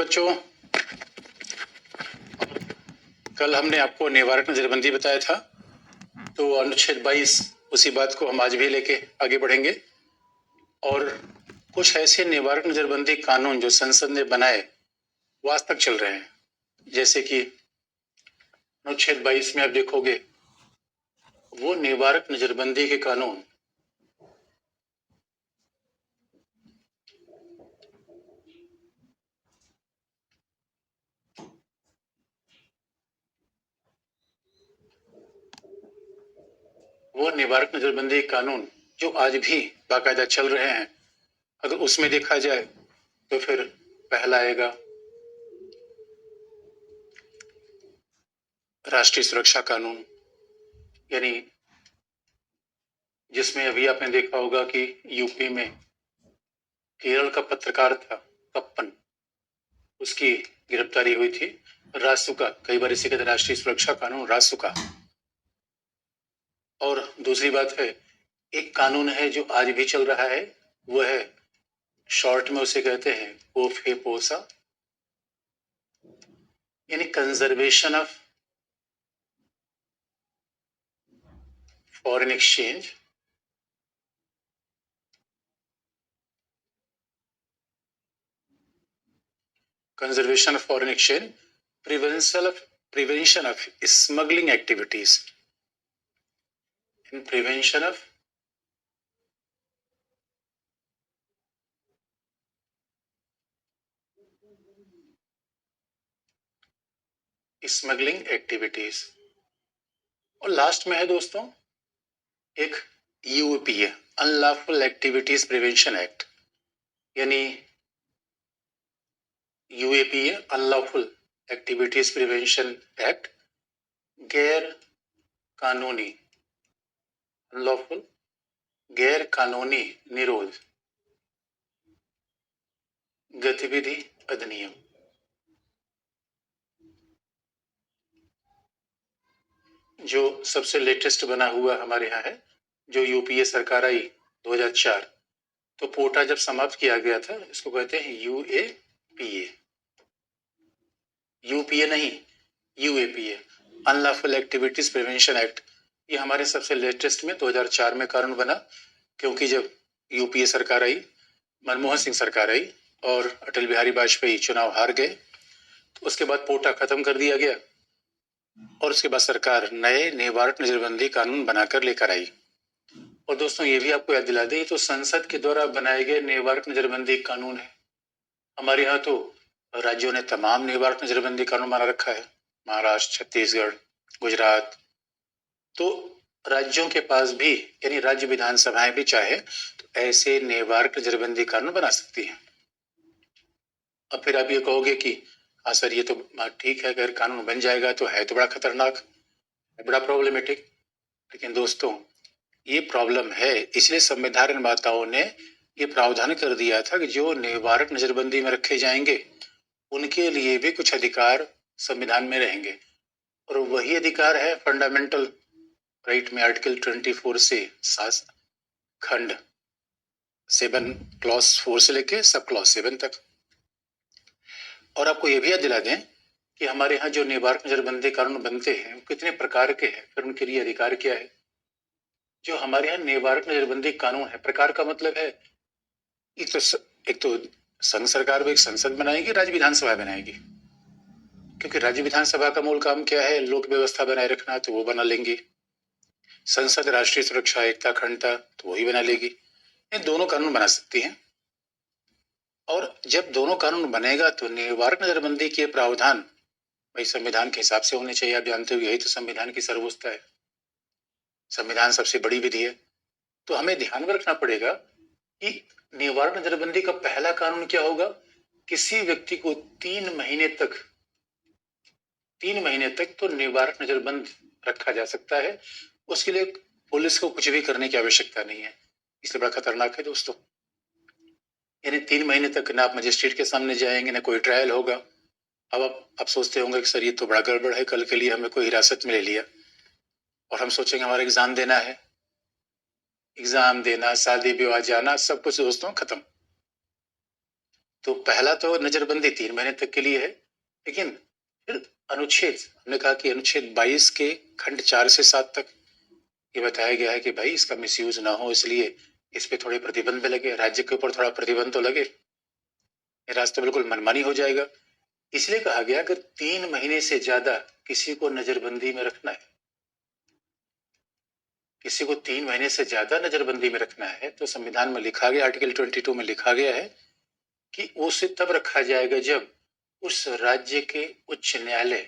बच्चों, कल हमने आपको निवारक नजरबंदी बताया था, तो अनुच्छेद 22 उसी बात को हम आज भी लेके आगे बढ़ेंगे और कुछ ऐसे निवारक नजरबंदी कानून जो संसद ने बनाए वो आज तक चल रहे हैं। जैसे कि अनुच्छेद 22 में आप देखोगे वो निवारक नजरबंदी के कानून निवारक नजरबंदी कानून जो आज भी बाकायदा चल रहे हैं, अगर उसमें देखा जाए तो फिर पहला आएगा राष्ट्रीय सुरक्षा कानून, यानी जिसमें अभी आपने देखा होगा कि यूपी में केरल का पत्रकार था कप्पन, उसकी गिरफ्तारी हुई थी। रासुका, कई बार इसे कहते हैं राष्ट्रीय सुरक्षा कानून रासुका। और दूसरी बात है, एक कानून है जो आज भी चल रहा है, वो है शॉर्ट में उसे कहते हैं कोफेपोसा, यानी conservation of foreign exchange. Conservation of foreign exchange, prevention of smuggling activities and prevention of smuggling activities. और लास्ट में है दोस्तों एक UAPA, unlawful activities prevention act, यानी UAPA unlawful activities prevention act, गैर कानूनी अनलॉफुल गैर कानूनी निरोध गतिविधि अधिनियम। जो सबसे लेटेस्ट बना हुआ हमारे यहाँ है, जो यूपीए सरकार आई 2004, तो पोटा जब समाप्त किया गया था, इसको कहते हैं यूएपीए। यूपीए नहीं, UAPA, unlawful activities prevention act. ये हमारे सबसे लेटेस्ट में 2004 में कानून बना, क्योंकि जब यूपीए सरकार आई, मनमोहन सिंह सरकार आई और अटल बिहारी वाजपेयी चुनाव हार गए, तो उसके बाद पोटा खत्म कर दिया गया और उसके बाद सरकार नए निवारक नजरबंदी कानून बनाकर लेकर आई। और दोस्तों ये भी आपको याद दिला दें, तो संसद के द्वारा बनाए गए निवारक नजरबंदी कानून है। हमारे यहाँ तो राज्यों ने तमाम निवारक नजरबंदी कानून बना रखा है, महाराष्ट्र, छत्तीसगढ़, गुजरात। तो राज्यों के पास भी, यानी राज्य विधानसभाएं भी चाहे तो ऐसे निवारक नजरबंदी कानून बना सकती हैं। अब फिर आप ये कहोगे कि हाँ सर, ये तो ठीक है, अगर कानून बन जाएगा तो है तो बड़ा खतरनाक, बड़ा प्रॉब्लमेटिक। लेकिन दोस्तों ये प्रॉब्लम है, इसलिए संविधान निर्माताओं ने ये प्रावधान कर दिया था कि जो निवारक नजरबंदी में रखे जाएंगे उनके लिए भी कुछ अधिकार संविधान में रहेंगे। और वही अधिकार है फंडामेंटल राइट में आर्टिकल 24 से खंड 7 क्लॉज 4 से लेके सब क्लॉज 7 तक। और आपको ये भी याद दिला दें कि हमारे यहाँ जो निवारक नजरबंदी कानून बनते हैं वो कितने प्रकार के हैं, फिर उनके लिए अधिकार क्या है। जो हमारे यहाँ निवारक नजरबंदी कानून है, प्रकार का मतलब है एक तो संघ सरकार वो एक संसद बनाएगी, राज्य विधानसभा बनाएगी, क्योंकि राज्य विधानसभा का मूल काम क्या है, लोक व्यवस्था बनाए रखना, तो वो बना लेंगी। संसद राष्ट्रीय सुरक्षा, एकता, अखंडता, तो वही बना लेगी। ये दोनों कानून बना सकती हैं। और जब दोनों कानून बनेगा तो निवारक नजरबंदी के प्रावधान भाई संविधान के हिसाब से होने चाहिए। आप जानते हो यही तो संविधान की सर्वोच्चता है, संविधान सबसे बड़ी विधि है। तो हमें ध्यान में रखना पड़ेगा कि निवारक नजरबंदी का पहला कानून क्या होगा, किसी व्यक्ति को 3 महीने तक तो निवारक नजरबंद रखा जा सकता है। उसके लिए पुलिस को कुछ भी करने की आवश्यकता नहीं है, इसलिए बड़ा खतरनाक है दोस्तों। यानी 3 महीने तक ना आप मजिस्ट्रेट के सामने जाएंगे, ना कोई ट्रायल होगा। अब आप सोचते होंगे कि सर ये तो बड़ा गड़बड़ है, कल के लिए हमें कोई हिरासत में ले लिया और हम सोचेंगे हमारा एग्जाम देना है, एग्जाम देना, शादी विवाह जाना, सब कुछ दोस्तों खत्म। तो पहला तो नजरबंदी 3 महीने तक के लिए है, लेकिन फिर अनुच्छेद, हमने कहा कि अनुच्छेद 22 के खंड 4 से 7 तक ये बताया गया है कि भाई इसका मिसयूज ना हो, इसलिए इस पे थोड़े प्रतिबंध लगे, राज्य के ऊपर थोड़ा प्रतिबंध तो लगे, ये रास्ता बिल्कुल मनमानी हो जाएगा। इसलिए कहा गया अगर 3 महीने से ज्यादा किसी को नजरबंदी में रखना है, किसी को 3 महीने से ज्यादा नजरबंदी में रखना है, तो संविधान में लिखा गया, आर्टिकल 22 में लिखा गया है कि उसे तब रखा जाएगा जब उस राज्य के उच्च न्यायालय,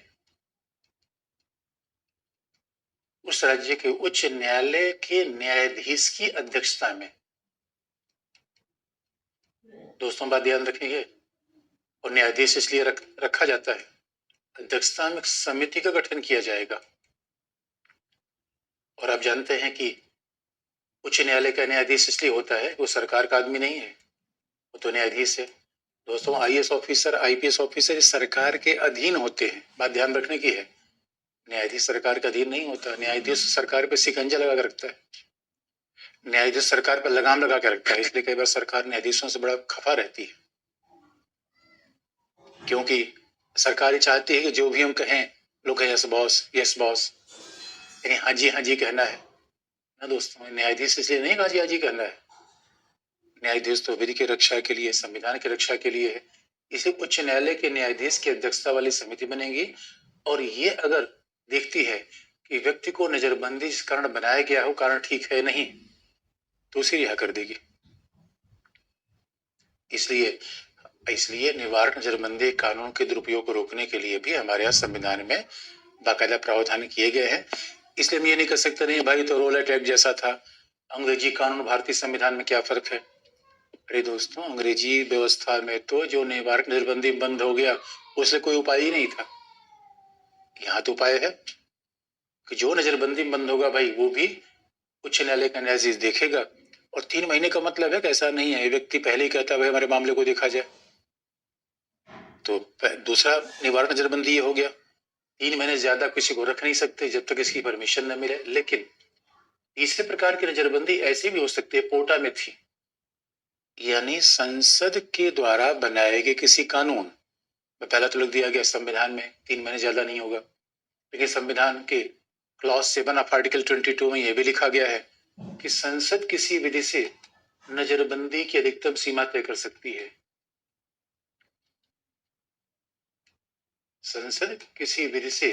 उस राज्य के उच्च न्यायालय के न्यायाधीश की अध्यक्षता में। दोस्तों बात ध्यान रखेंगे, और न्यायाधीश इसलिए रखा जाता है, अध्यक्षता में समिति का गठन किया जाएगा। और आप जानते हैं कि उच्च न्यायालय का न्यायाधीश इसलिए होता है, वो सरकार का आदमी नहीं है, वो तो न्यायाधीश है। दोस्तों आईएएस ऑफिसर, आईपीएस ऑफिसर सरकार के अधीन होते हैं, बात ध्यान रखने की है। न्यायाधीश सरकार के अधीन नहीं होता, न्यायाधीश सरकार पे शिकंजा लगा के रखता है, न्यायाधीश सरकार पर लगाम लगा के रखता है। इसलिए कई बार सरकार न्यायाधीशों से बड़ा खफा रहती है, क्योंकि सरकार चाहती है कि जो भी हम कहें लोग कहें यस बॉस, यस बॉस, यानी हाँ जी कहना है ना। दोस्तों न्यायाधीश इसलिए नहीं हाँ जी कहना है, न्यायाधीश तो विधि की रक्षा के लिए, संविधान की रक्षा के लिए है। इसलिए उच्च न्यायालय के न्यायाधीश की अध्यक्षता वाली समिति बनेगी, और ये अगर देखती है कि व्यक्ति को नजरबंदी जिस कारण बनाया गया हो कारण ठीक है नहीं, तो उसे रिहा कर देगी। इसलिए निवारक नजरबंदी कानून के दुरुपयोग को रोकने के लिए भी हमारे यहाँ संविधान में बाकायदा प्रावधान किए गए हैं। इसलिए हम ये नहीं कर सकते नहीं भाई तो रोलेट एक्ट जैसा था, अंग्रेजी कानून भारतीय संविधान में क्या फर्क है। अरे दोस्तों अंग्रेजी व्यवस्था में तो जो निवारक नजरबंदी बंद हो गया उससे कोई उपाय ही नहीं था। यहाँ तो उपाय है कि जो नजरबंदी बंद होगा भाई वो भी उच्च न्यायालय का न्यायाधीश देखेगा। और 3 महीने का मतलब है कि ऐसा नहीं है व्यक्ति पहले ही कहता है भाई हमारे मामले को देखा जाए, तो दूसरा निवारक नजरबंदी ये हो गया। 3 महीने से ज्यादा किसी को रख नहीं सकते जब तक इसकी परमिशन न मिले। लेकिन तीसरे प्रकार की नजरबंदी ऐसी भी हो सकती है, पोटा में थी, यानी संसद के द्वारा बनाए गए किसी कानून में पहला तो लिख दिया गया संविधान में 3 महीने ज्यादा नहीं होगा, लेकिन संविधान के क्लॉज 7 ऑफ आर्टिकल 22 में यह भी लिखा गया है कि संसद किसी विधि से नजरबंदी की अधिकतम सीमा तय कर सकती है। संसद किसी विधि से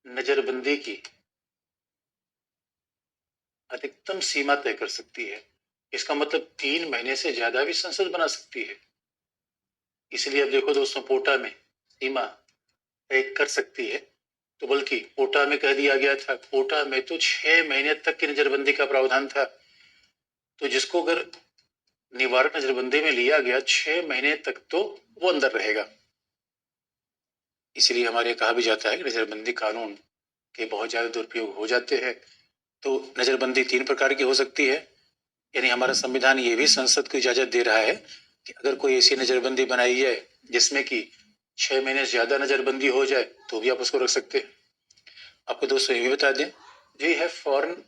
नजरबंदी की अधिकतम सीमा तय कर सकती है। इसका मतलब 3 महीने से ज्यादा भी संसद बना सकती है। इसलिए अब देखो दोस्तों पोटा में सीमा तय कर सकती है, तो बल्कि पोटा में कह दिया गया था, पोटा में तो 6 महीने तक की नजरबंदी का प्रावधान था। तो जिसको अगर निवारक नजरबंदी में लिया गया 6 महीने तक तो वो अंदर रहेगा। इसलिए हमारे कहा भी जाता है कि नजरबंदी कानून के बहुत ज्यादा दुरुपयोग हो जाते हैं। तो नजरबंदी 3 प्रकार की हो सकती है, यानी हमारा संविधान ये भी संसद को इजाजत दे रहा है कि अगर कोई ऐसी नजरबंदी बनाई जाए जिसमें कि 6 महीने से ज्यादा नजरबंदी हो जाए तो भी आप उसको रख सकते हैं। आपको दोस्तों ये भी बता दें, जो है फॉरेन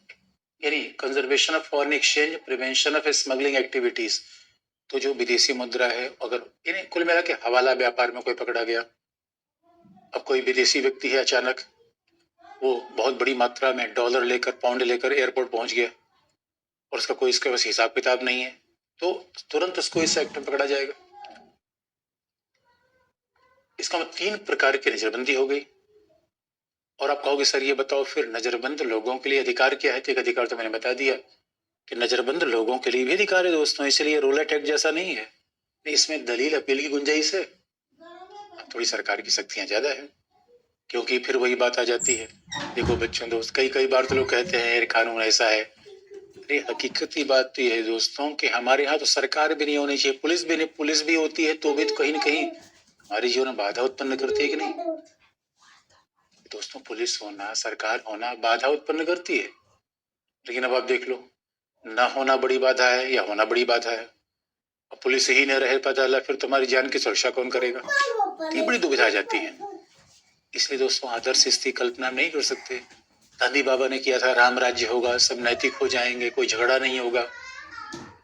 यानी conservation of foreign exchange, prevention of smuggling activities, तो जो विदेशी मुद्रा है, अगर कुल मिला के हवाला व्यापार में कोई पकड़ा गया, अब कोई विदेशी व्यक्ति है अचानक वो बहुत बड़ी मात्रा में डॉलर लेकर, पाउंड लेकर एयरपोर्ट पहुंच गया और उसका कोई इसके पास हिसाब किताब नहीं है, तो तुरंत उसको इस एक्ट में पकड़ा जाएगा। इसका मतलब 3 प्रकार की नजरबंदी हो गई। और आप कहोगे सर ये बताओ फिर नजरबंद लोगों के लिए अधिकार क्या है? तो एक अधिकार तो मैंने बता दिया कि नजरबंद लोगों के लिए भी अधिकार है दोस्तों, इसलिए रोलेट एक्ट जैसा नहीं है, इसमें दलील अपील की गुंजाइश है। थोड़ी सरकार की शक्तियां ज्यादा है, क्योंकि फिर वही बात आ जाती है। देखो बच्चों दोस्त, कई बार तो लोग कहते हैं कानून ऐसा है। अरे हकीकत की बात तो यह है दोस्तों कि हमारे यहाँ तो सरकार भी नहीं होनी चाहिए, पुलिस भी होती है तो भी तो कहीं ना कहीं हमारे जीवन में बाधा उत्पन्न करती है कि नहीं दोस्तों। पुलिस होना, सरकार होना बाधा उत्पन्न करती है, लेकिन अब आप देख लो, ना होना बड़ी बाधा है या होना बड़ी बाधा है। अब पुलिस ही न रहे पता चला फिर तुम्हारी जान की सुरक्षा कौन करेगा? ये बड़ी दुविधा आ जाती है। इसलिए दोस्तों आदर्श स्थिति कल्पना नहीं कर सकते। गांधी बाबा ने किया था राम राज्य होगा, सब नैतिक हो जाएंगे, कोई झगड़ा नहीं होगा,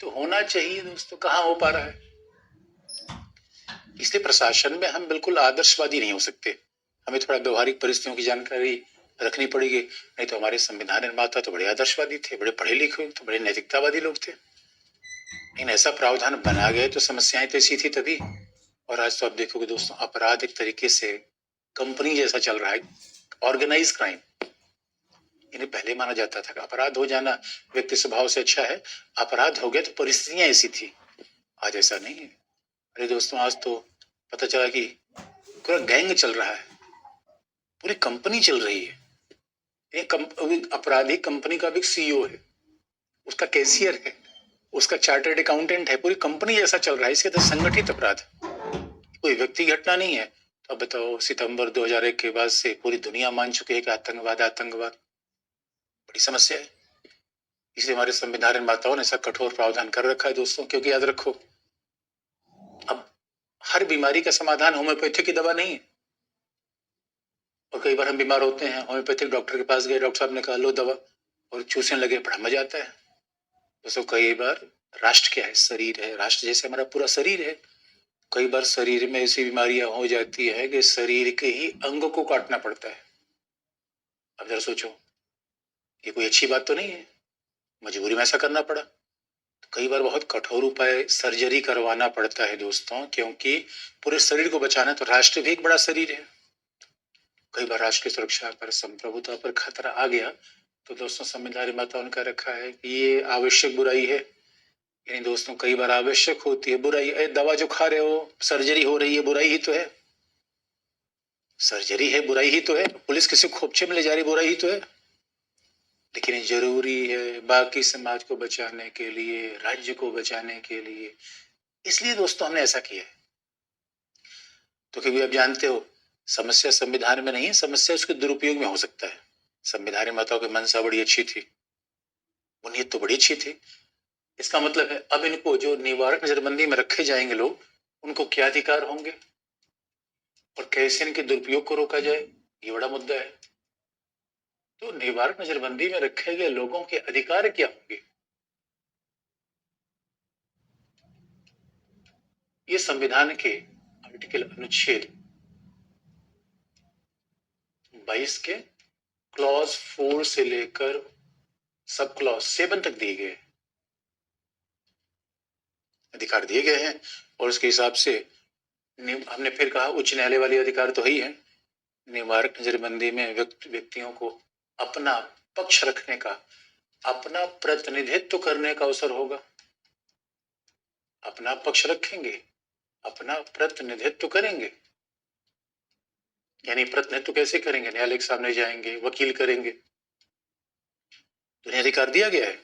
तो होना चाहिए दोस्तों, कहाँ हो पा रहा है। इसलिए प्रशासन में हम बिल्कुल आदर्शवादी नहीं हो सकते, हमें थोड़ा व्यवहारिक परिस्थितियों की जानकारी रखनी पड़ेगी। नहीं तो हमारे संविधान निर्माता तो बड़े आदर्शवादी थे, बड़े पढ़े लिखे थे, बड़े नैतिकतावादी लोग थे, लेकिन ऐसा प्रावधान बना गए तो समस्याएं तो ऐसी थी तभी। और आज तो आप देखोगे दोस्तों, अपराध एक तरीके से कंपनी जैसा चल रहा है, ऑर्गेनाइज क्राइम। इन्हें पहले माना जाता था कि अपराध हो जाना व्यक्ति स्वभाव से अच्छा है, अपराध हो गया तो परिस्थितियां ऐसी थी। आज ऐसा नहीं है। अरे दोस्तों, आज तो पता चला कि पूरा गैंग चल रहा है, पूरी कंपनी चल रही है। एक अपराधी कंपनी का भी सीईओ है, उसका कैशियर है, उसका चार्टर्ड अकाउंटेंट है, पूरी कंपनी जैसा चल रहा है। इसके तो संगठित अपराध, कोई व्यक्ति घटना नहीं है। तो अब बताओ, सितंबर 2001 के बाद से पूरी दुनिया मान चुकी है कि आतंकवाद आतंकवाद बड़ी समस्या है। इसलिए हमारे संविधान निर्माताओं ने ऐसा कठोर प्रावधान कर रखा है दोस्तों, क्योंकि याद रखो, अब हर बीमारी का समाधान होम्योपैथिक की दवा नहीं है। और कई बार हम बीमार होते हैं, होम्योपैथिक डॉक्टर के पास गए, डॉक्टर साहब ने कहा लो दवा, और चूसने लगे, बड़ा मजा आता है दोस्तों। कई बार राष्ट्र क्या है, शरीर है, राष्ट्र जैसे हमारा पूरा शरीर है। कई बार शरीर में ऐसी बीमारियां हो जाती है कि शरीर के ही अंग को काटना पड़ता है। अब जरा सोचो, ये कोई अच्छी बात तो नहीं है, मजबूरी में ऐसा करना पड़ा। तो कई बार बहुत कठोर उपाय, सर्जरी करवाना पड़ता है दोस्तों, क्योंकि पूरे शरीर को बचाना। तो राष्ट्र भी एक बड़ा शरीर है। कई बार राष्ट्र की सुरक्षा पर, संप्रभुता पर खतरा आ गया तो दोस्तों, संविधान निर्माताओं ने कह रखा है कि ये आवश्यक बुराई है। यानी दोस्तों, कई बार आवश्यक होती है बुराई। दवा जो खा रहे हो, सर्जरी हो रही है, बुराई ही तो है। सर्जरी है, बुराई ही तो है। पुलिस किसी खोपचे में ले जा रही, बुराई ही तो है। लेकिन जरूरी है बाकी समाज को बचाने के लिए, राज्य को बचाने के लिए। इसलिए दोस्तों हमने ऐसा किया है। तो क्योंकि आप जानते हो, समस्या संविधान में नहीं है, समस्या उसके दुरुपयोग में हो सकता है। संविधान निर्माताओं की मंशा बड़ी अच्छी थी, वो नीयत तो बड़ी अच्छी थी। इसका मतलब है अब इनको जो निवारक नजरबंदी में रखे जाएंगे लोग, उनको क्या अधिकार होंगे और कैसे इनके दुरुपयोग को रोका जाए, ये बड़ा मुद्दा है। तो निवारक नजरबंदी में रखे गए लोगों के अधिकार क्या होंगे, ये संविधान के आर्टिकल अनुच्छेद 22 के क्लॉज 4 से लेकर सब क्लॉज 7 तक दिए गए अधिकार दिए गए हैं। और उसके हिसाब से हमने फिर कहा, उच्च न्यायालय वाले अधिकार तो ही है। निवारक नजरबंदी में व्यक्तियों को अपना पक्ष रखने का, अपना प्रतिनिधित्व करने का अवसर होगा। अपना पक्ष रखेंगे, अपना प्रतिनिधित्व करेंगे। यानी प्रतिनिधित्व कैसे करेंगे, न्यायालय के सामने जाएंगे, वकील करेंगे। तो उन्हें अधिकार दिया गया है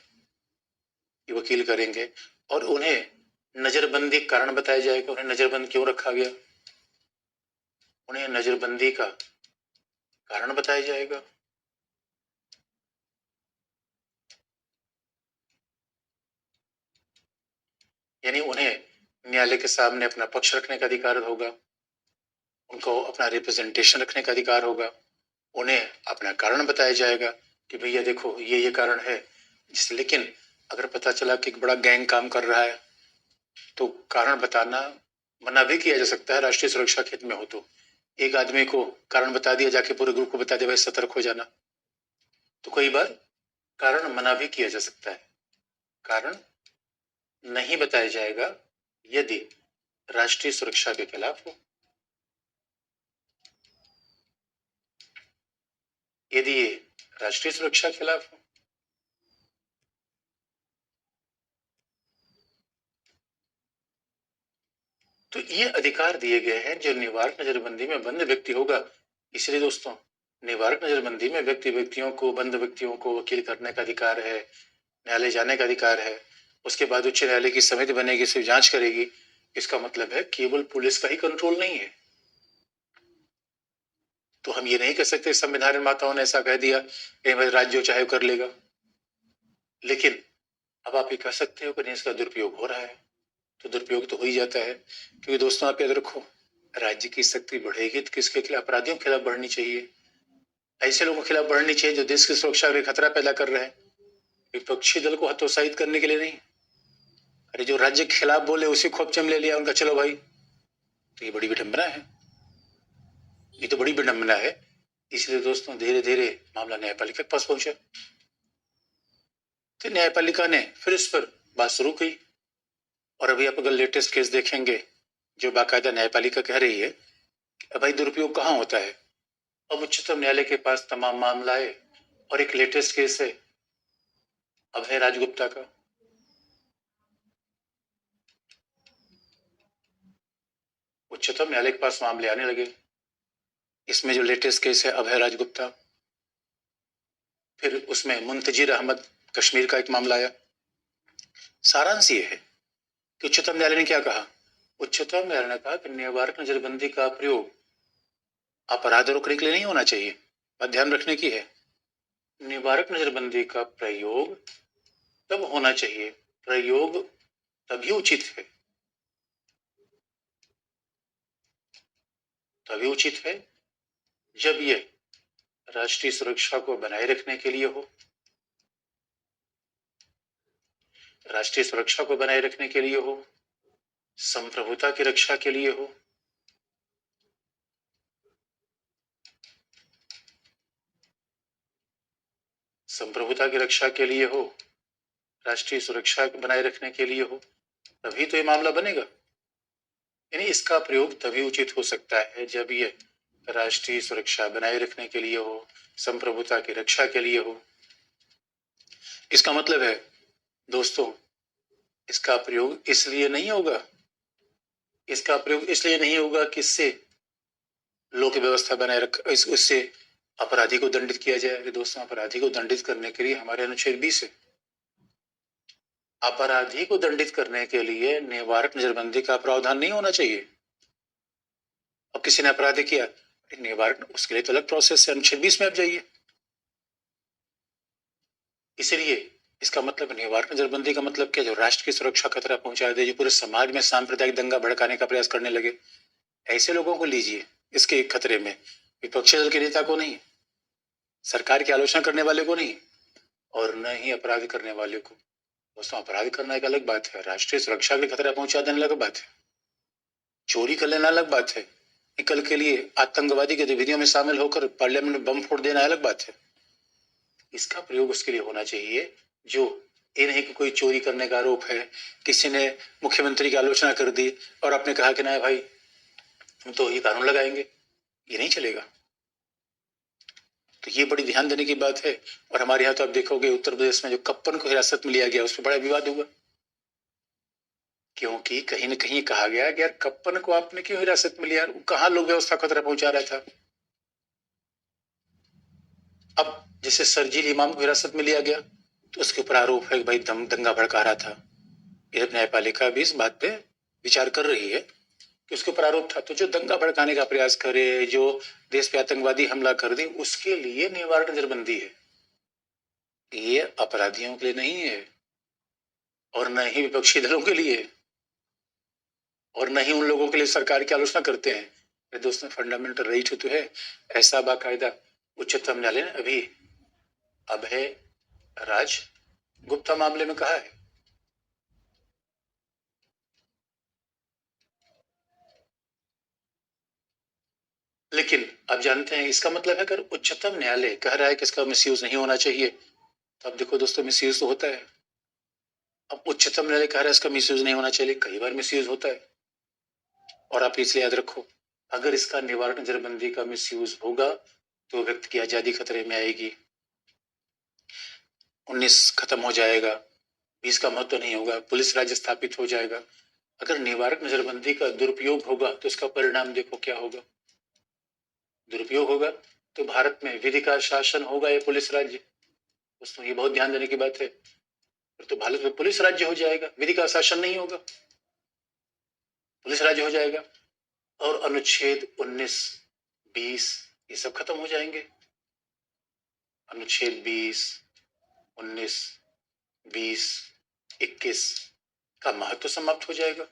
कि वकील करेंगे, और उन्हें नजरबंदी कारण बताया जाएगा, उन्हें नजरबंद क्यों रखा गया, उन्हें नजरबंदी का कारण बताया जाएगा। यानी उन्हें न्यायालय के सामने अपना पक्ष रखने का अधिकार होगा, उनको अपना रिप्रेजेंटेशन रखने का अधिकार होगा, उन्हें अपना कारण बताया जाएगा कि भैया देखो ये कारण है जिस। लेकिन अगर पता चला कि एक बड़ा गैंग काम कर रहा है, तो कारण बताना मना भी किया जा सकता है। राष्ट्रीय सुरक्षा के हित में हो तो एक आदमी को कारण बता दिया, जाके पूरे ग्रुप को बता दिया भाई सतर्क हो जाना। तो कई बार कारण मना भी किया जा सकता है। कारण नहीं बताया जाएगा यदि राष्ट्रीय सुरक्षा के खिलाफ हो, यदि ये राष्ट्रीय सुरक्षा के खिलाफ हो। तो ये अधिकार दिए गए हैं जो निवारक नजरबंदी में बंद व्यक्ति होगा। इसलिए दोस्तों, निवारक नजरबंदी में व्यक्तियों को, बंद व्यक्तियों को वकील करने का अधिकार है, न्यायालय जाने का अधिकार है। उसके बाद उच्च न्यायालय की समिति बनेगी, सिर्फ जांच करेगी। इसका मतलब है केवल पुलिस का ही कंट्रोल नहीं है। तो हम ये नहीं कह सकते संविधान निर्माताओं ने ऐसा कह दिया कि भाई राज्य चाहे कर लेगा। लेकिन अब आप ये कह सकते हो कि नहीं, इसका दुरुपयोग हो रहा है। तो दुरुपयोग तो हो ही जाता है, क्योंकि दोस्तों आप याद रखो, राज्य की शक्ति बढ़ेगी तो किसके खिलाफ, अपराधियों के खिलाफ बढ़नी चाहिए। ऐसे लोगों के खिलाफ बढ़नी चाहिए जो देश की सुरक्षा में खतरा पैदा कर रहे हैं, विपक्षी दल को हतोत्साहित करने के लिए नहीं। अरे जो राज्य के खिलाफ बोले उसी खोपचे में ले लिया उनका, चलो भाई तो ये बड़ी विडंबना है, ये तो बड़ी विडंबना है। इसलिए दोस्तों धीरे धीरे मामला न्यायपालिका के पास पहुंचा, तो न्यायपालिका ने फिर इस पर बात शुरू की। और अभी आप अगर लेटेस्ट केस देखेंगे, जो बाकायदा न्यायपालिका कह रही है कि भाई दुरुपयोग कहाँ होता है। अब उच्चतम न्यायालय के पास तमाम मामला है, और एक लेटेस्ट केस है अभय राजगुप्ता का। उच्चतम न्यायालय के पास मामले आने लगे। इसमें जो लेटेस्ट केस है अभय राजगुप्ता, फिर उसमें मुंतजिर अहमद कश्मीर का एक मामला आया। सारांश ये है कि उच्चतम न्यायालय ने क्या कहा। उच्चतम न्यायालय ने कहा कि निवारक नजरबंदी का प्रयोग अपराध रोकने के लिए नहीं होना चाहिए। बात ध्यान रखने की है, निवारक नजरबंदी का प्रयोग तब होना चाहिए, प्रयोग तभी उचित है, तभी उचित है जब ये राष्ट्रीय सुरक्षा को बनाए रखने के लिए हो, राष्ट्रीय सुरक्षा को बनाए रखने के लिए हो, संप्रभुता की रक्षा के लिए हो, संप्रभुता की रक्षा के लिए हो, राष्ट्रीय सुरक्षा बनाए रखने के लिए हो, तभी तो ये मामला बनेगा। यानी इसका प्रयोग तभी उचित हो सकता है जब ये राष्ट्रीय सुरक्षा बनाए रखने के लिए हो, संप्रभुता की रक्षा के लिए हो। इसका मतलब है दोस्तों, इसका प्रयोग इसलिए नहीं होगा, इसका प्रयोग इसलिए नहीं होगा कि इससे लोक व्यवस्था बनाए रख, इससे अपराधी को दंडित किया जाए। दोस्तों अपराधी को दंडित करने के लिए हमारे अनुच्छेद 20 है। अपराधी को दंडित करने के लिए निवारक नजरबंदी का प्रावधान नहीं होना चाहिए। अब किसी ने अपराध किया, निवारक उसके लिए तो अलग प्रोसेस है, अनुच्छेद 20 में आप जाइए। इसलिए इसका मतलब निवारक नजरबंदी का मतलब क्या, जो राष्ट्र की सुरक्षा खतरा पहुंचा दे, जो पूरे समाज में सांप्रदायिक दंगा भड़काने का प्रयास करने लगे, ऐसे लोगों को लीजिए इसके खतरे में। विपक्षी दल के नेता को नहीं, सरकार की आलोचना करने वाले को नहीं, और न ही अपराध करने वाले को। दोस्तों अपराध करना एक अलग बात है, राष्ट्रीय सुरक्षा के खतरा पहुंचा देने अलग बात है, चोरी कर लेना अलग बात है, कल के लिए आतंकवादी गतिविधियों में शामिल होकर पार्लियामेंट में बम फोड़ देना अलग बात है। इसका प्रयोग उसके लिए होना चाहिए जो ये नहीं कि कोई चोरी करने का आरोप है, किसी ने मुख्यमंत्री की आलोचना कर दी और आपने कहा कि ना भाई हम तो ये कानून लगाएंगे, ये नहीं चलेगा। तो ये बड़ी ध्यान देने की बात है। और हमारे यहाँ तो आप देखोगे उत्तर प्रदेश में जो कप्पन को हिरासत में लिया गया उस पर बड़ा विवाद हुआ, क्योंकि कहीं ना कहीं कहा गया कि यार कप्पन को आपने क्यों हिरासत में लिया, कहाँ लोग व्यवस्था खतरा पहुंचा रहा था। अब जैसे शरजील इमाम को हिरासत में लिया गया तो उसके ऊपर आरोप है कि भाई दंगा भड़का रहा था। इधर न्यायपालिका भी इस बात पे विचार कर रही है कि उसके ऊपर आरोप था, तो जो दंगा भड़काने का प्रयास करे, जो देश पे आतंकवादी हमला कर दे, उसके लिए निवारक नजरबंदी है। ये अपराधियों के लिए नहीं है, और न ही विपक्षी दलों के लिए, और न ही उन लोगों के लिए सरकार की आलोचना करते हैं। दोस्तों फंडामेंटल राइट तो है, ऐसा बाकायदा उच्चतम न्यायालय ने अभी अभय राज गुप्ता मामले में कहा है। लेकिन आप जानते हैं इसका मतलब है अगर उच्चतम न्यायालय कह रहा है कि इसका मिसयूज नहीं होना चाहिए, तो अब देखो दोस्तों मिसयूज तो होता है। अब उच्चतम न्यायालय कह रहा है इसका मिसयूज नहीं होना चाहिए, कई बार मिसयूज होता है। और आप इसलिए याद रखो, अगर इसका निवारक नजरबंदी का मिसयूज होगा तो व्यक्ति की आजादी खतरे में आएगी, 19 खत्म हो जाएगा, 20 का महत्व नहीं होगा, पुलिस राज्य स्थापित हो जाएगा। अगर निवारक नजरबंदी का दुरुपयोग होगा तो इसका परिणाम देखो क्या होगा। दुरुपयोग होगा तो भारत में विधि का शासन होगा या पुलिस राज्य। दोस्तों ये बहुत ध्यान देने की बात है, फिर तो भारत में पुलिस राज्य हो जाएगा, विधि का शासन नहीं होगा, पुलिस राज्य हो जाएगा, और अनुच्छेद 19, 20 ये सब खत्म हो जाएंगे। अनुच्छेद 20, 19, 20, 21 का महत्व समाप्त हो जाएगा।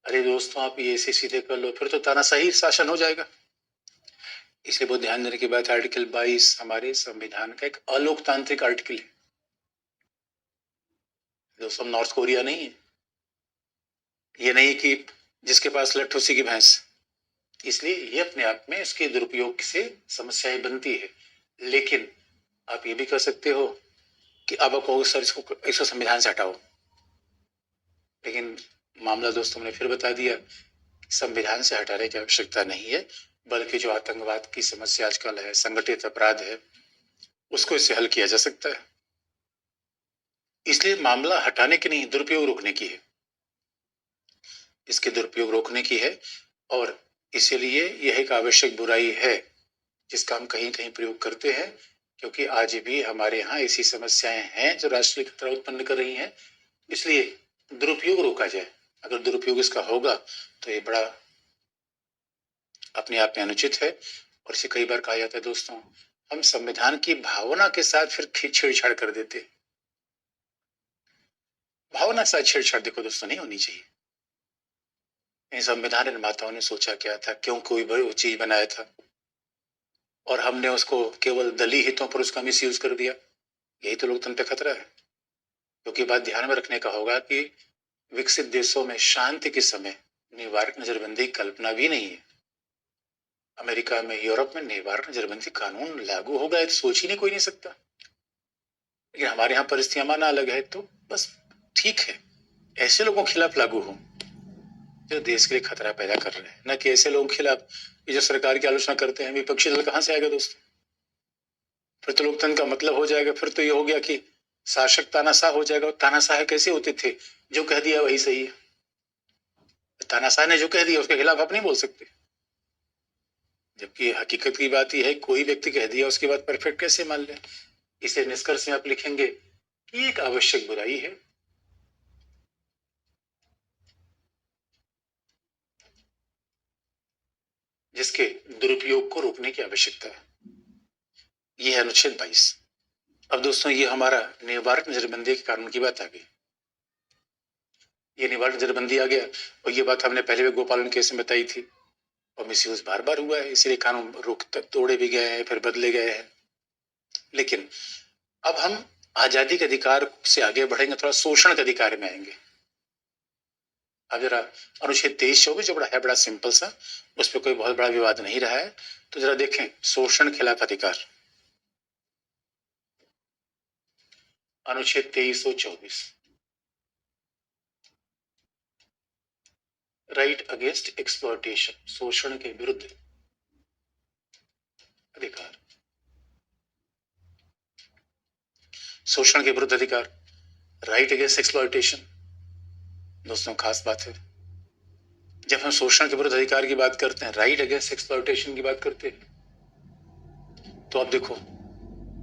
अरे दोस्तों आप ये ऐसे सीधे कर लो, फिर तो तानाशाही शासन हो जाएगा। इसलिए बहुत ध्यान देने की बात, आर्टिकल 22 हमारे संविधान का एक अलोकतांत्रिक आर्टिकल है। दोस्तों नॉर्थ कोरिया नहीं है, ये नहीं कि जिसके पास लट्ठू उसी की भैंस। इसलिए ये अपने आप में इसके दुरुपयोग से समस्याएं बनती है। लेकिन आप ये भी कर सकते हो कि अब आप कहोगे सर इसको संविधान से हटाओ, लेकिन मामला दोस्तों ने फिर बता दिया संविधान से हटाने की आवश्यकता नहीं है, बल्कि जो आतंकवाद की समस्या आजकल है, संगठित अपराध है, उसको इससे हल किया जा सकता है। इसलिए मामला हटाने की नहीं, दुरुपयोग रोकने की है, इसके दुरुपयोग रोकने की है। और इसीलिए यह एक आवश्यक बुराई है जिसका हम कहीं कहीं प्रयोग करते हैं, क्योंकि आज भी हमारे यहाँ ऐसी समस्याएं हैं जो राष्ट्रीय खतरा उत्पन्न कर रही हैं। इसलिए दुरुपयोग रोका जाए। अगर दुरुपयोग इसका होगा तो ये बड़ा अपने आप में अनुचित है। और इसे कई बार कहा जाता है दोस्तों, हम संविधान की भावना के साथ फिर छेड़छाड़ कर देते। भावना के साथ छेड़छाड़ देखो दोस्तों नहीं होनी चाहिए। संविधान निर्माताओं ने सोचा क्या था, क्यों कोई चीज बनाया था, और हमने उसको केवल दलीय हितों पर उसका मिसयूज कर दिया। यही तो लोकतंत्र पे खतरा है। क्योंकि बात ध्यान में रखने का होगा कि विकसित देशों में शांति के समय निवारक नजरबंदी की कल्पना भी नहीं है। अमेरिका में, यूरोप में निवारक नजरबंदी कानून लागू होगा तो सोच ही नहीं कोई नहीं सकता। लेकिन हमारे यहाँ परिस्थितियां माना अलग है, तो बस ठीक है ऐसे लोगों के खिलाफ लागू हो जो देश के लिए खतरा पैदा कर रहे हैं, न कि ऐसे लोगों के खिलाफ जो सरकार की आलोचना करते हैं। विपक्षी दल कहां से आएगा दोस्तों? फिर तो लोकतंत्र का मतलब हो जाएगा, फिर तो ये हो गया कि शासक तानाशाह हो जाएगा। तानाशाह कैसे होते थे? जो कह दिया वही सही है। तानाशाह ने जो कह दिया उसके खिलाफ आप नहीं बोल सकते, जबकि हकीकत की बात यह है कोई व्यक्ति कह दिया उसके बाद परफेक्ट कैसे मान ले। इसे निष्कर्ष में आप लिखेंगे कि एक आवश्यक बुराई है। जिसके दुरुपयोग को रोकने की आवश्यकता है। यह है अनुच्छेद 22। अब दोस्तों ये हमारा निवारक नजरबंदी के कानून की बात आ गई। ये निवारक नजरबंदी आ गया, और ये बात हमने पहले भी गोपालन केस में बताई थी, और मिसयूज बार बार हुआ है, इसलिए कानून तोड़े भी गए हैं, फिर बदले गए हैं। लेकिन अब हम आजादी के अधिकार से आगे बढ़ेंगे, थोड़ा शोषण के अधिकार में आएंगे। अब जरा अनुच्छेद 23-24 जो बड़ा है, बड़ा सिंपल सा, उस पर कोई बहुत बड़ा विवाद नहीं रहा है, तो जरा देखें शोषण के खिलाफ अधिकार। अनुच्छेद 2324, राइट अगेंस्ट एक्सप्लॉयटेशन, शोषण के विरुद्ध अधिकार। शोषण के विरुद्ध अधिकार, राइट अगेंस्ट एक्सप्लॉयटेशन। दोस्तों खास बात है, जब हम शोषण के विरुद्ध अधिकार की बात करते हैं, राइट अगेंस्ट एक्सप्लॉयटेशन की बात करते हैं, तो आप देखो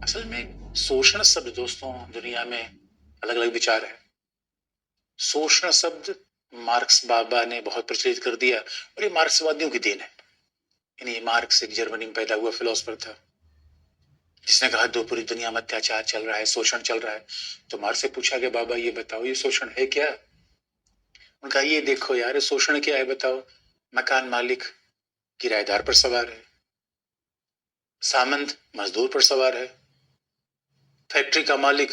असल में शोषण शब्द दोस्तों दुनिया में अलग अलग विचार है। शोषण शब्द मार्क्स बाबा ने बहुत प्रचलित कर दिया, और ये मार्क्सवादियों की देन है। यानी मार्क्स एक जर्मनी में पैदा हुआ फिलोसफर था, जिसने कहा दो पूरी दुनिया में अत्याचार चल रहा है, शोषण चल रहा है। तो मार्क्स से पूछा गया बाबा ये बताओ ये शोषण है क्या? उनका ये देखो यार शोषण क्या है बताओ। मकान मालिक किराएदार पर सवार है, सामंत मजदूर पर सवार है, फैक्ट्री का मालिक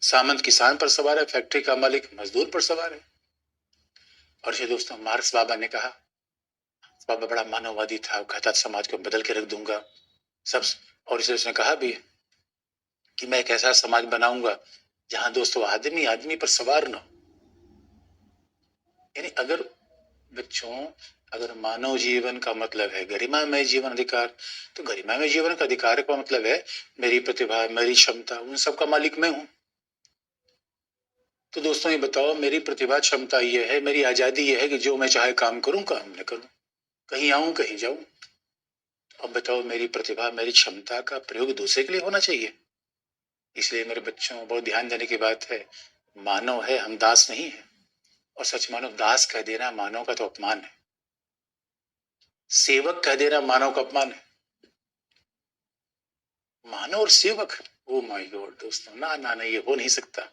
सामंत किसान पर सवार है, फैक्ट्री का मालिक मजदूर पर सवार है। और ये दोस्तों मार्क्स बाबा ने कहा, बाबा बड़ा मानववादी था, कहता समाज को बदल के रख दूंगा सब। और इसे उसने कहा भी कि मैं एक ऐसा समाज बनाऊंगा जहां दोस्तों आदमी आदमी पर सवार न हो। यानी अगर बच्चों, अगर मानव जीवन का मतलब है गरिमामय जीवन अधिकार, तो गरिमामय जीवन का अधिकार का मतलब है मेरी प्रतिभा, मेरी क्षमता, उन सब का मालिक मैं हूं। तो दोस्तों ये बताओ मेरी प्रतिभा क्षमता ये है, मेरी आजादी ये है कि जो मैं चाहे काम करूं, काम न करूं, कहीं आऊं कहीं जाऊं। अब बताओ मेरी प्रतिभा, मेरी क्षमता का प्रयोग दूसरे के लिए होना चाहिए। इसलिए मेरे बच्चों बहुत ध्यान देने की बात है, मानव है, हम दास नहीं है। और सच मानो दास कह देना मानव का तो अपमान है, सेवक कह देना मानव का अपमान है। मानव और सेवक, ओ माय गॉड दोस्तों, ना ना ना, ये हो नहीं सकता।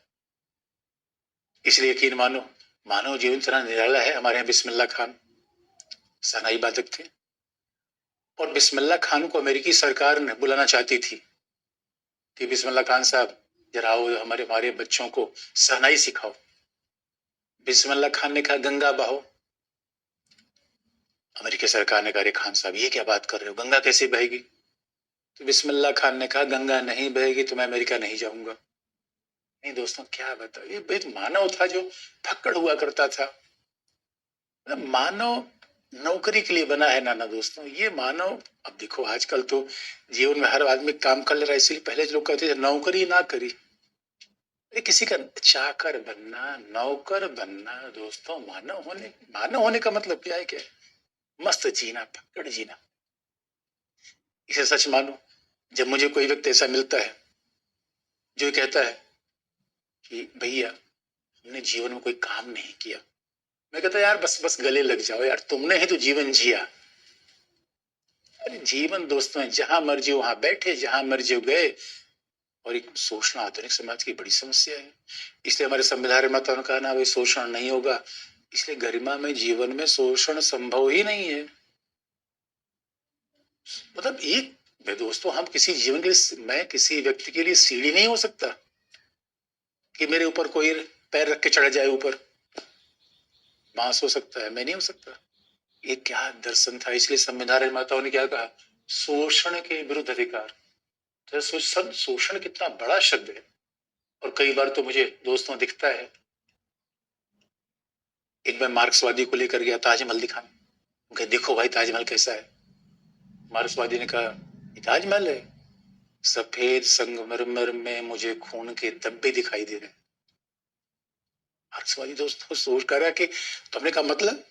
इसलिए यकीन मानो मानव जीवन इतना निराला है। हमारे यहाँ बिस्मिल्लाह खान सनाई बादक थे, और बिस्मिल्लाह खान को अमेरिकी सरकार ने बुलाना चाहती थी कि बिस्मिल्लाह खान साहब जरा आओ हमारे हमारे बच्चों को सनाई सिखाओ। बिस्मिल्लाह खान ने कहा गंगा बहाओ। अमेरिकी सरकार ने कहा, अरे खान साहब ये क्या बात कर रहे हो, गंगा कैसे बहेगी? तो बिस्मिल्लाह खान ने कहा, गंगा नहीं बहेगी तो मैं अमेरिका नहीं जाऊंगा। नहीं दोस्तों, क्या बताओ, ये एक मानव था जो फक्कड़ हुआ करता था। मतलब मानव नौकरी के लिए बना है ना दोस्तों, ये मानव। अब देखो आजकल तो जीवन में हर आदमी काम कर ले रहा है, इसलिए पहले लोग कहते थे नौकरी ना करी, अरे किसी का चाकर बनना, नौकर बनना दोस्तों, मानव होने का मतलब क्या है? क्या मस्त जीना, फक्कड़ जीना। इसे सच मानो, जब मुझे कोई व्यक्ति ऐसा मिलता है जो कहता है कि भैया हमने जीवन में कोई काम नहीं किया, मैं कहता यार बस बस गले लग जाओ यार, तुमने ही तो जीवन जिया। अरे जीवन दोस्तों जहां मर्जी वहां बैठे, जहां मर्जी गए। और एक शोषण आधुनिक समाज की बड़ी समस्या है, इसलिए हमारे संविधान निर्माताओं ने कहा ना भाई शोषण नहीं होगा, इसलिए गरिमा में जीवन में शोषण संभव ही नहीं है। मतलब एक दोस्तों, हम किसी जीवन के लिए, मैं किसी व्यक्ति के लिए सीढ़ी नहीं हो सकता कि मेरे ऊपर कोई पैर रख के चढ़ जाए ऊपर। बांस हो सकता है, मैं नहीं हो सकता। ये क्या दर्शन था, इसलिए संविधान निर्माताओं ने क्या कहा, शोषण के विरुद्ध अधिकार। तो शोषण कितना बड़ा शब्द है। और कई बार तो मुझे दोस्तों दिखता है, एक बार मार्क्सवादी को लेकर गया ताजमहल दिखाने, देखो भाई ताजमहल कैसा है। मार्क्सवादी ने कहा ताजमहल है, सफेद संगमरमर में मुझे खून के धब्बे दिखाई दे रहे हैं। मार्क्सवादी दोस्तों सोच कर रहा कि, तो हमने कहा मतलब,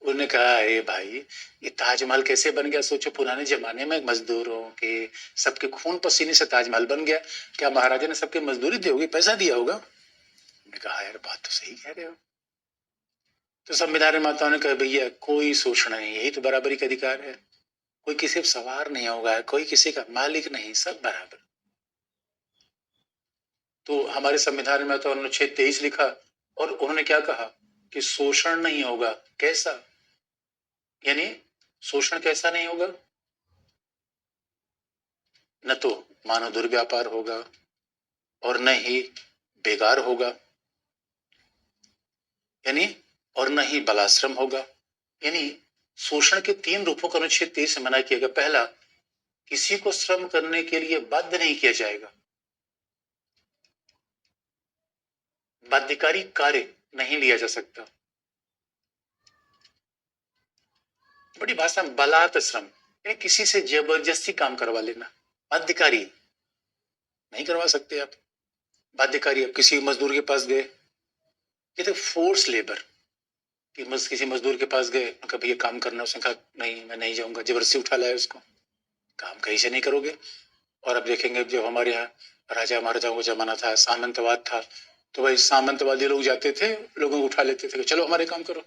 उन्होंने कहा अरे भाई ये ताजमहल कैसे बन गया, सोचो पुराने जमाने में मजदूरों के सबके खून पसीने से ताजमहल बन गया, क्या महाराजा ने सबके मजदूरी दी होगी, पैसा दिया होगा? हमने कहा यार बात तो सही कह रहे हो। तो संविधान निर्माताओं ने कहा भैया कोई शोषण नहीं, यही तो बराबरी का अधिकार है, कोई किसी सवार नहीं होगा, कोई किसी का मालिक नहीं, सब बराबर। तो हमारे संविधान में तो अनुच्छेद 23 लिखा, और उन्होंने क्या कहा कि शोषण नहीं होगा। कैसा, यानी शोषण कैसा नहीं होगा? न तो मानव दुर्व्यापार होगा और न ही बेगार होगा, यानी और न ही बलाश्रम होगा। यानी शोषण के 3 रूपों का अनुच्छेद 23 से मना किया गया। पहला, किसी को श्रम करने के लिए बाध्य नहीं किया जाएगा, बाध्यकारी कार्य नहीं लिया जा सकता। बड़ी भाषा में बलात् श्रम, किसी से जबरदस्ती काम करवा लेना, बाध्यकारी नहीं करवा सकते आप। बाध्यकारी, आप किसी मजदूर के पास गए, ये तो फोर्स लेबर, कि किसी मजदूर के पास गए, कभी ये काम करना, उसने कहा नहीं मैं नहीं जाऊंगा, जबरदस्ती उठा लाया उसको, काम कहीं से नहीं करोगे। और अब देखेंगे जब हमारे यहाँ राजा महाराजाओं का जमाना था, सामंतवाद था, तो भाई सामंतवादी लोग जाते थे, लोगों को उठा लेते थे, चलो हमारे काम करो।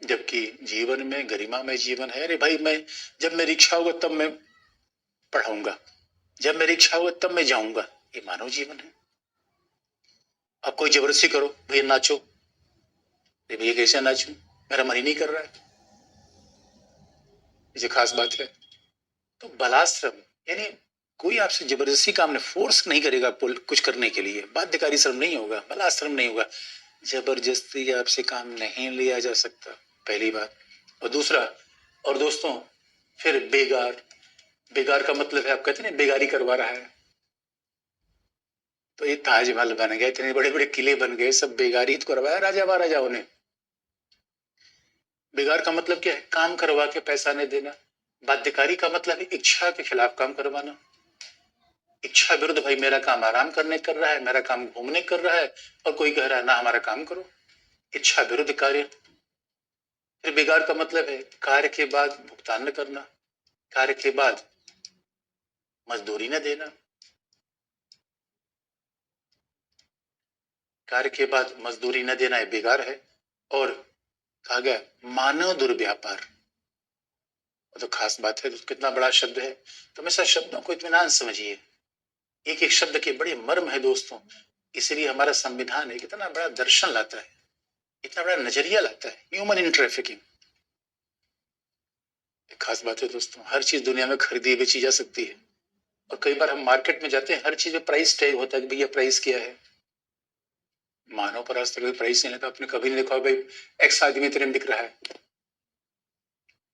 जबकि जीवन में गरिमा में जीवन है। अरे भाई मैं, जब मेरी इच्छा होगा तब मैं पढ़ाऊंगा, जब मेरी इच्छा होगा तब मैं जाऊंगा, ये मानव जीवन है। अब कोई जबरदस्ती करो, भैया नाचो, भैया कैसे नाचूं, मेरा मन ही नहीं कर रहा है, ये खास बात है। तो बलाश्रम, यानी कोई आपसे जबरदस्ती काम नहीं, फोर्स नहीं करेगा कुछ करने के लिए, बाध्यकारी श्रम नहीं होगा, बलाश्रम नहीं होगा, जबरदस्ती आपसे काम नहीं लिया जा सकता, पहली बात। और दूसरा, और दोस्तों फिर बेगार, बेगार का मतलब है, आप कहते हैं बेगारी करवा रहा है, तो ये ताजमहल बन गए, इतने बड़े बड़े किले बन गए, सब बेगारी तो करवाया राजा महाराजाओं ने। बेगार का मतलब क्या है, काम करवा के पैसा नहीं देना। बाध्यकारी का मतलब है इच्छा के खिलाफ काम करवाना, इच्छा विरुद्ध, भाई मेरा काम आराम करने कर रहा है, मेरा काम घूमने कर रहा है, और कोई कह रहा है ना हमारा काम करो, इच्छा विरुद्ध कार्य। फिर बेगार का मतलब है कार्य के बाद भुगतान न करना, कार्य के बाद मजदूरी न देना, कार्य के बाद मजदूरी न देना है बेगार है। और कहा गया मानव दुर्व्यापार, तो खास बात है, तो कितना बड़ा शब्द है। तो हमेशा शब्दों को इत्मीनान समझिए, एक एक शब्द के बड़े मर्म है दोस्तों, इसलिए हमारा संविधान है कितना बड़ा दर्शन लाता है, इतना बड़ा नजरिया लाता है, ह्यूमन इन ट्रैफिकिंग। खास बात है दोस्तों, हर चीज दुनिया में खरीदी बेची जा सकती है, और कई बार हम मार्केट में जाते हैं, हर चीज में प्राइस टैग होता है कि भैया प्राइस क्या है। मानव पर आज तक प्राइस नहीं लगा, आपने कभी नहीं देखा भाई एक्स आदमी इतने में बिक रहा है,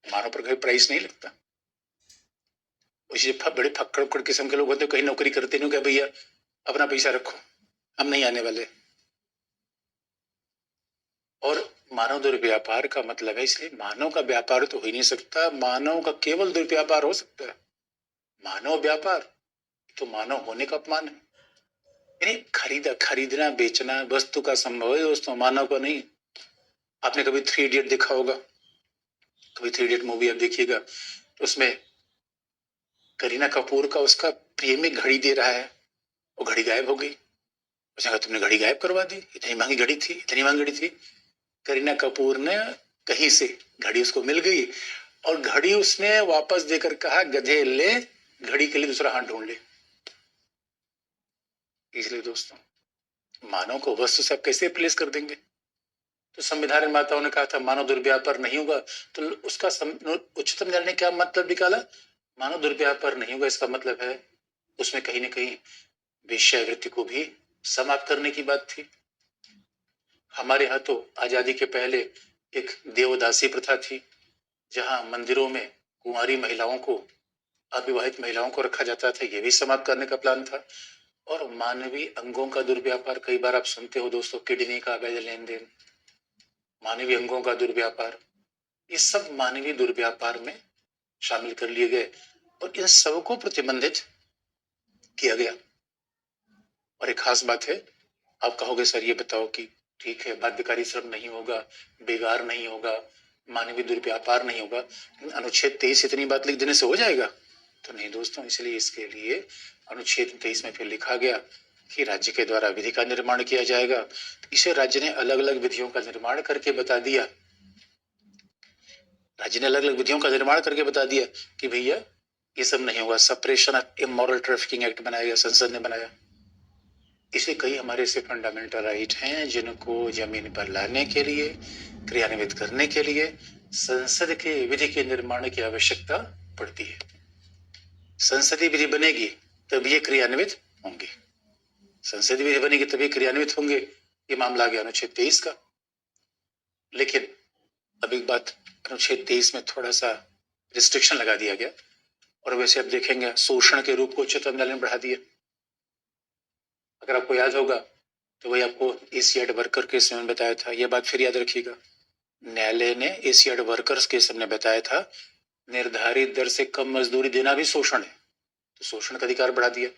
मानव पर कोई प्राइस नहीं लगता। उसी बड़े फक्कड़ किस्म के लोग होते, कहीं नौकरी करते नहीं, क्या भैया अपना पैसा रखो, हम नहीं आने वाले। और मानव दुर्व्यापार का मतलब है, इसलिए मानव का व्यापार तो हो ही नहीं सकता, मानव का केवल दुर्व्यापार हो सकता है। मानव व्यापार तो मानव होने का अपमान है। यानी खरीदना बेचना वस्तु का संभव है दोस्तों, मानव का नहीं। आपने कभी 3 इडियट देखा होगा, कभी 3 इडियट मूवी आप देखिएगा, तो उसमें करीना कपूर का उसका प्रेमी घड़ी दे रहा है, वो घड़ी गायब हो गई। उसने कहा तुमने घड़ी गायब करवा दी, इतनी महंगी घड़ी थी, इतनी महंगी घड़ी थी। करीना कपूर ने कहीं से घड़ी उसको मिल गई, और घड़ी उसने वापस देकर कहा गधे ले, घड़ी के लिए दूसरा हाथ ढूंढ ले। इसलिए दोस्तों, मानव को वस्तु से आप कैसे रिप्लेस कर देंगे? तो संविधान निर्माताओं ने कहा था मानव दुर्व्यापार नहीं होगा, तो उसका उच्चतम न्यायालय ने क्या मतलब निकाला? मानव दुर्व्यापार नहीं होगा, इसका मतलब है उसमें कहीं ना कहीं वेश्यावृत्ति को भी समाप्त करने की बात थी। हमारे यहाँ तो आजादी के पहले एक देवदासी प्रथा थी, जहां मंदिरों में कुंवारी महिलाओं को, अविवाहित महिलाओं को रखा जाता था, यह भी समाप्त करने का प्लान था। और मानवीय अंगों का दुर्व्यापार, कई बार आप सुनते हो दोस्तों, किडनी का अवैध लेन देन, मानवीय अंगों का दुर्व्यापार, ये सब मानवीय दुर्व्यापार में शामिल कर लिए गए और इन सबको प्रतिबंधित किया गया। और एक खास बात है, आप कहोगे सर ये बताओ कि ठीक है बाध्यकारी श्रम नहीं होगा, बेगार नहीं होगा, मानवीय दुर्व्यापार नहीं होगा, अनुच्छेद 23 इतनी बात लिख देने से हो जाएगा? तो नहीं दोस्तों, इसलिए इसके लिए अनुच्छेद 23 में फिर लिखा गया कि राज्य के द्वारा विधि का निर्माण किया जाएगा। इसे राज्य ने अलग अलग विधियों का निर्माण करके बता दिया, राज्य ने अलग अलग विधियों का निर्माण करके बता दिया कि भैया ये सब नहीं होगा। Suppression of immoral trafficking act बनाया गया, संसद ने बनाया। इसे कई हमारे से फंडामेंटल राइट हैं जिनको जमीन पर लाने के लिए, क्रियान्वित करने के लिए संसद के विधि के निर्माण की आवश्यकता पड़ती है। संसदीय विधि बनेगी तब ये क्रियान्वित होंगे, संसदीय विधि बनेगी तभी क्रियान्वित होंगे। ये मामला आ गया अनुच्छेद 23 का। लेकिन अब एक बात, अनुच्छेद 23 में थोड़ा सा रिस्ट्रिक्शन लगा दिया गया, और वैसे अब देखेंगे शोषण के रूप को उच्चतम न्यायालय ने बढ़ा दिया। अगर आपको याद होगा तो वही आपको एशियाड वर्कर केस में बताया था, यह बात फिर याद रखिएगा। न्यायालय ने एशियाड वर्कर्स केस में बताया था निर्धारित दर से कम मजदूरी देना भी शोषण है, तो शोषण का अधिकार बढ़ा दिया।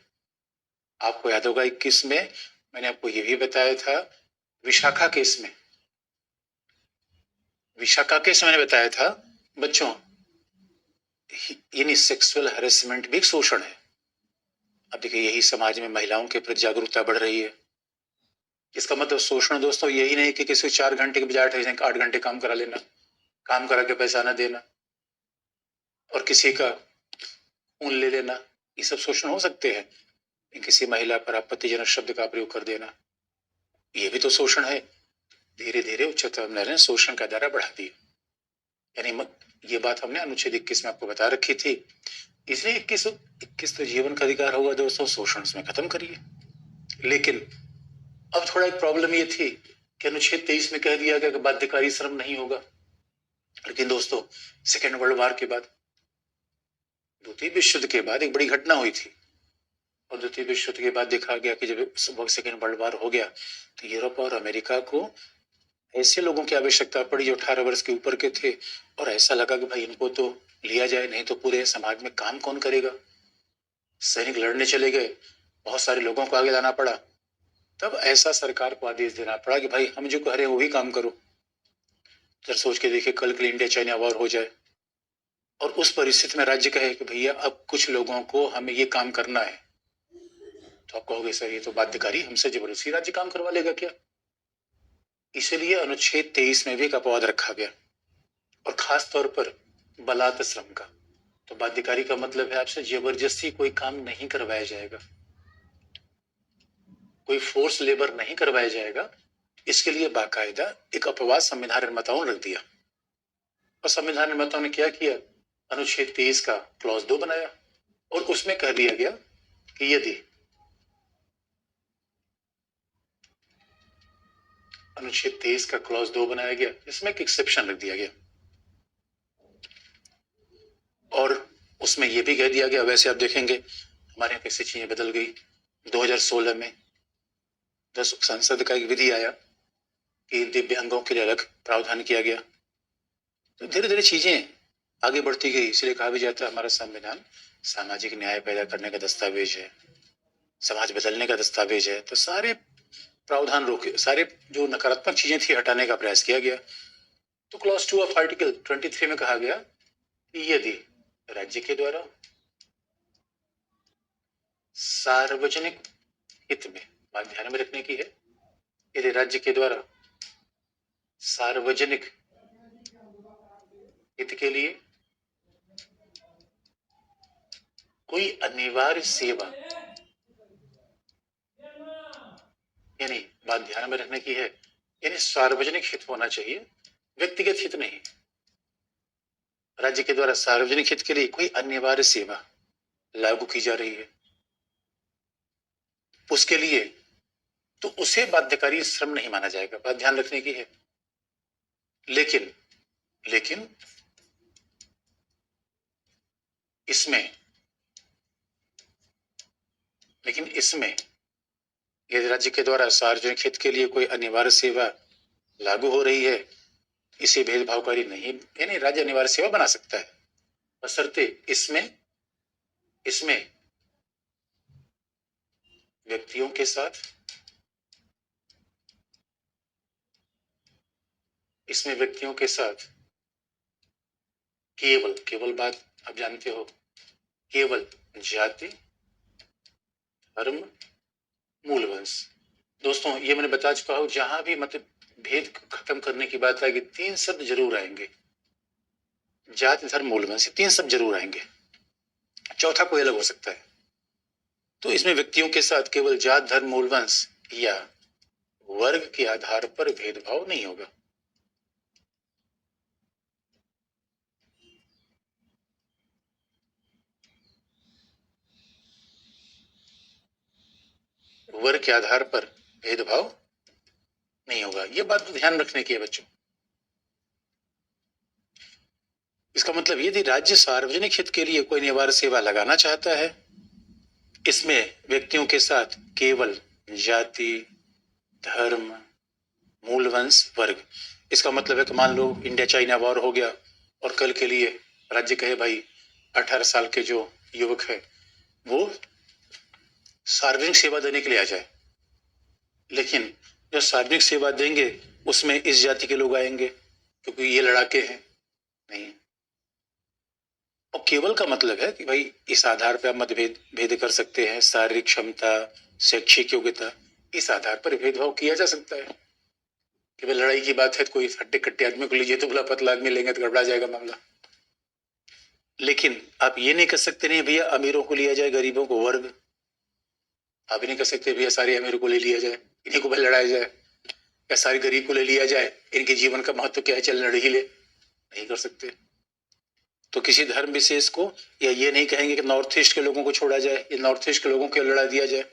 आपको याद होगा 21 में मैंने आपको यह भी बताया था, विशाखा केस में, विशाखा केस में मैंने बताया था बच्चों, यानी सेक्सुअल हैरेसमेंट भी शोषण है। अब देखिए यही समाज में महिलाओं के प्रति जागरूकता बढ़ रही है। इसका मतलब शोषण दोस्तों यही नहीं कि किसी 4 घंटे के बजाय 8 घंटे काम करा लेना, काम करा के पैसा ना देना और किसी का खून ले लेना, ये सब शोषण हो सकते हैं। किसी महिला पर आपत्तिजनक शब्द का प्रयोग कर देना, ये भी तो शोषण है। धीरे धीरे उच्चतम न्यायालय ने शोषण का दायरा बढ़ा दिया। यानी ये बात हमने अनुच्छेद 21 में आपको बता रखी थी। इसलिए 21 तो जीवन का अधिकार होगा दोस्तों, शोषण इसमें खत्म करिए। लेकिन अब थोड़ा एक प्रॉब्लम ये थी कि अनुच्छेद 23 में कह दिया गया कि बाध्यकारी श्रम नहीं होगा। लेकिन दोस्तों सेकेंड वर्ल्ड वॉर के बाद, द्वितीय विश्व युद्ध के बाद एक बड़ी घटना हुई थी, और द्वितीय विश्व युद्ध के बाद देखा गया कि जब सेकेंड वर्ल्ड वॉर हो गया तो यूरोप और अमेरिका को ऐसे लोगों की आवश्यकता पड़ी जो 18 वर्ष के ऊपर के थे, और ऐसा लगा कि भाई इनको तो लिया जाए, नहीं तो पूरे समाज में काम कौन करेगा। सैनिक लड़ने चले गए, बहुत सारे लोगों को आगे लाना पड़ा। तब ऐसा सरकार को आदेश देना पड़ा कि भाई हम जो कह रहे हैं वो भी काम करो। जरा सोच के देखिए, कल के लिए इंडिया चाइना वॉर हो जाए और उस परिस्थिति में राज्य कहे कि भैया अब कुछ लोगों को हमें ये काम करना है, तो आप कहोगे सर ये तो बाध्यकारी, हमसे जबरदस्ती राज्य काम करवा लेगा क्या? इसलिए अनुच्छेद 23 में भी एक अपवाद रखा गया, और खास तौर पर बलात् श्रम का। तो बाध्यकारी का मतलब है आपसे जबरदस्ती कोई काम नहीं करवाया जाएगा, कोई फोर्स लेबर नहीं करवाया जाएगा। इसके लिए बाकायदा एक अपवाद संविधान निर्माताओं ने रख दिया। और संविधान निर्माताओं ने क्या किया, अनुच्छेद 23 का क्लॉज 2 बनाया, और उसमें कह दिया गया कि यदि अनुच्छेद 23 का क्लॉज 2 बनाया गया, इसमें एक एक्सेप्शन रख दिया गया उसमें ये भी कह दिया गया, वैसे आप देखेंगे हमारे यहाँ कैसे चीजें बदल गई। 2016 में 10 संसद का एक विधि आया कि दिव्यांगों के लिए अलग प्रावधान किया गया। तो धीरे धीरे चीजें आगे बढ़ती गई। इसलिए कहा भी जाता है हमारा संविधान सामाजिक न्याय पैदा करने का दस्तावेज है, समाज बदलने का दस्तावेज है। तो सारे प्रावधान रोके, सारे जो नकारात्मक चीजें थी हटाने का प्रयास किया गया। तो क्लॉज 2 ऑफ आर्टिकल 23 में कहा गया कि यदि राज्य के द्वारा सार्वजनिक हित में, बात ध्यान में रखने की है, यदि राज्य के द्वारा सार्वजनिक हित के लिए कोई अनिवार्य सेवा, यानी बात ध्यान में रखने की है, यानी सार्वजनिक हित होना चाहिए, व्यक्तिगत हित नहीं। राज्य के द्वारा सार्वजनिक हित के लिए कोई अनिवार्य सेवा लागू की जा रही है, उसके लिए तो उसे बाध्यकारी श्रम नहीं माना जाएगा, बात ध्यान रखने की है। लेकिन लेकिन इसमें यदि राज्य के द्वारा सार्वजनिक हित के लिए कोई अनिवार्य सेवा लागू हो रही है, इसे भेदभावकारी नहीं, यानी राज्य अनिवार्य सेवा बना सकता है, बशर्ते इसमें व्यक्तियों के साथ, केवल बात आप जानते हो, केवल जाति, धर्म, मूल वंश। दोस्तों ये मैंने बता चुका हूं, जहां भी मतलब भेद खत्म करने की बात आएगी, 3 शब्द जरूर आएंगे, जाति, धर्म, मूल वंश, 3 शब्द जरूर आएंगे, चौथा कोई अलग हो सकता है। तो इसमें व्यक्तियों के साथ केवल जात, धर्म, मूल वंश या वर्ग के आधार पर भेदभाव नहीं होगा। वर्ग के आधार पर भेदभाव नहीं होगा, ये बात ध्यान रखने की है बच्चों। इसका मतलब यदि राज्य सार्वजनिक हित के लिए कोई अनिवार्य सेवा लगाना चाहता है, इसमें व्यक्तियों के साथ केवल जाति, धर्म, मूल वंश, वर्ग। इसका मतलब है कि मान लो इंडिया चाइना वॉर हो गया और कल के लिए राज्य कहे भाई 18 साल के जो युवक है वो सार्वजनिक सेवा देने के लिए आ जाए, लेकिन जो सार्वजनिक सेवा देंगे उसमें इस जाति के लोग आएंगे क्योंकि ये लड़ाके हैं, नहीं। और केवल का मतलब है कि भाई इस आधार पर आप मतभेद कर सकते हैं, शारीरिक क्षमता, शैक्षिक योग्यता, इस आधार पर भेदभाव किया जा सकता है। कि भाई लड़ाई की बात है तो कोई हट्टे कट्टे आदमी को लीजिए तो भला पतला आदमी लेंगे तो गड़बड़ा जाएगा मामला। लेकिन आप ये नहीं कर सकते नहीं भैया अमीरों को लिया जाए, गरीबों को वर्ग। आप नहीं कर सकते भैया सारे अमीरों को ले लिया जाए, इन्हीं को भाई लड़ाया जाए, या सारे गरीब को ले लिया जाए, इनके जीवन का महत्व क्या है, चल लड़ ही ले, नहीं कर सकते। तो किसी धर्म विशेष को या ये नहीं कहेंगे कि नॉर्थ ईस्ट के लोगों को छोड़ा जाए, या नॉर्थ ईस्ट के लोगों को लड़ा दिया जाए,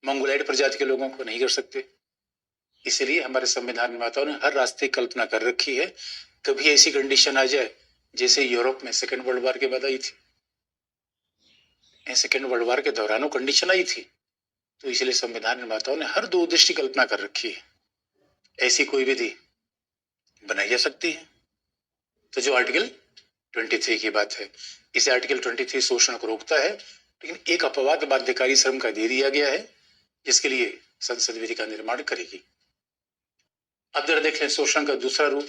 मंगोलाइड प्रजाति के लोगों को नहीं कर सकते। इसलिए हमारे संविधान निर्माताओं ने हर रास्ते की कल्पना कर रखी है, कभी ऐसी कंडीशन आ जाए जैसे यूरोप में सेकेंड वर्ल्ड वॉर के बाद आई थी, सेकेंड वर्ल्ड वॉर के दौरान वो कंडीशन आई थी, तो इसलिए संविधान निर्माताओं ने हर दूरदृष्टि कल्पना कर रखी है, ऐसी कोई विधि बनाई जा सकती है। तो जो आर्टिकल 23 की बात है, इसे आर्टिकल 23 शोषण को रोकता है, लेकिन एक अपवाद बाध्यकारी श्रम का दे दिया गया है जिसके लिए संसद विधि का निर्माण करेगी। अब जरा देख लें शोषण का दूसरा रूप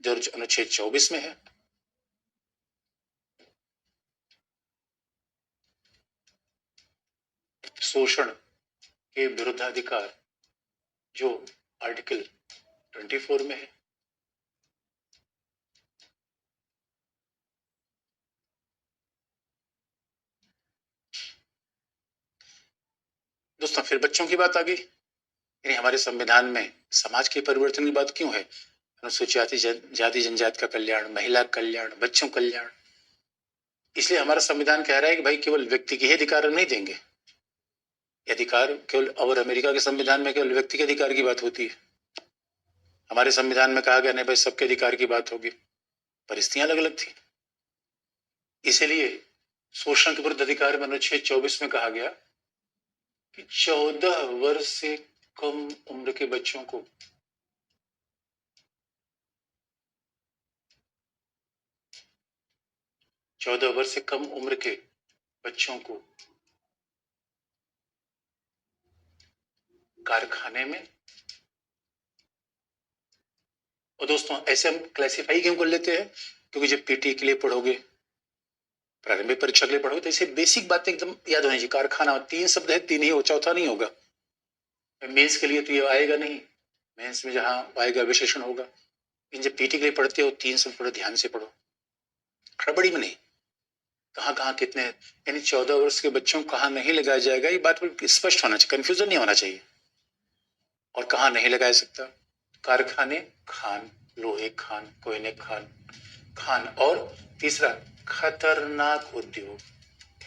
जो अनुच्छेद 24 में है। शोषण के विरुद्धाधिकार जो आर्टिकल 24 में है। दोस्तों फिर बच्चों की बात आ गई, यानी हमारे संविधान में समाज के परिवर्तन की बात क्यों है? अनुसूचित जाति जनजाति का कल्याण, महिला कल्याण, बच्चों कल्याण। इसलिए हमारा संविधान कह रहा है कि भाई केवल व्यक्ति के ही अधिकार नहीं देंगे, अधिकार केवल, और अमेरिका के संविधान में केवल व्यक्ति के अधिकार की बात होती है। हमारे संविधान में कहा गया नहीं भाई सबके अधिकार की बात होगी, परिस्थितियां अलग अलग थी। इसलिए शोषण के विरुद्ध अधिकार में अनुच्छेद 24 में कहा गया कि 14 वर्ष से कम उम्र के बच्चों को 14 वर्ष से कम उम्र के बच्चों को कारखाने में, और दोस्तों ऐसे हम क्लासिफाई क्यों कर लेते हैं, क्योंकि जब पीटी के लिए पढ़ोगे, प्रारंभिक परीक्षा के लिए पढ़ोगे, तो ऐसे बेसिक बातें एकदम याद होनी चाहिए। कारखाना 3 शब्द है, 3 ही हो, चौथा नहीं होगा। मेंस के लिए तो ये आएगा नहीं, मेंस में जहां आएगा विशेषण होगा। इन जब पीटी के लिए पढ़ते हो 3 शब्द पढ़ो, ध्यान से पढ़ो, खड़बड़ी में नहीं। कहाँ कहाँ कितने, यानी 14 वर्ष के बच्चों को कहाँ नहीं लगाया जाएगा, ये बात स्पष्ट होना चाहिए, कंफ्यूजन नहीं होना चाहिए। और कहाँ नहीं लगाया सकता, कारखाने, खान, लोहे खान, कोयले खान, खान, और तीसरा खतरनाक उद्योग,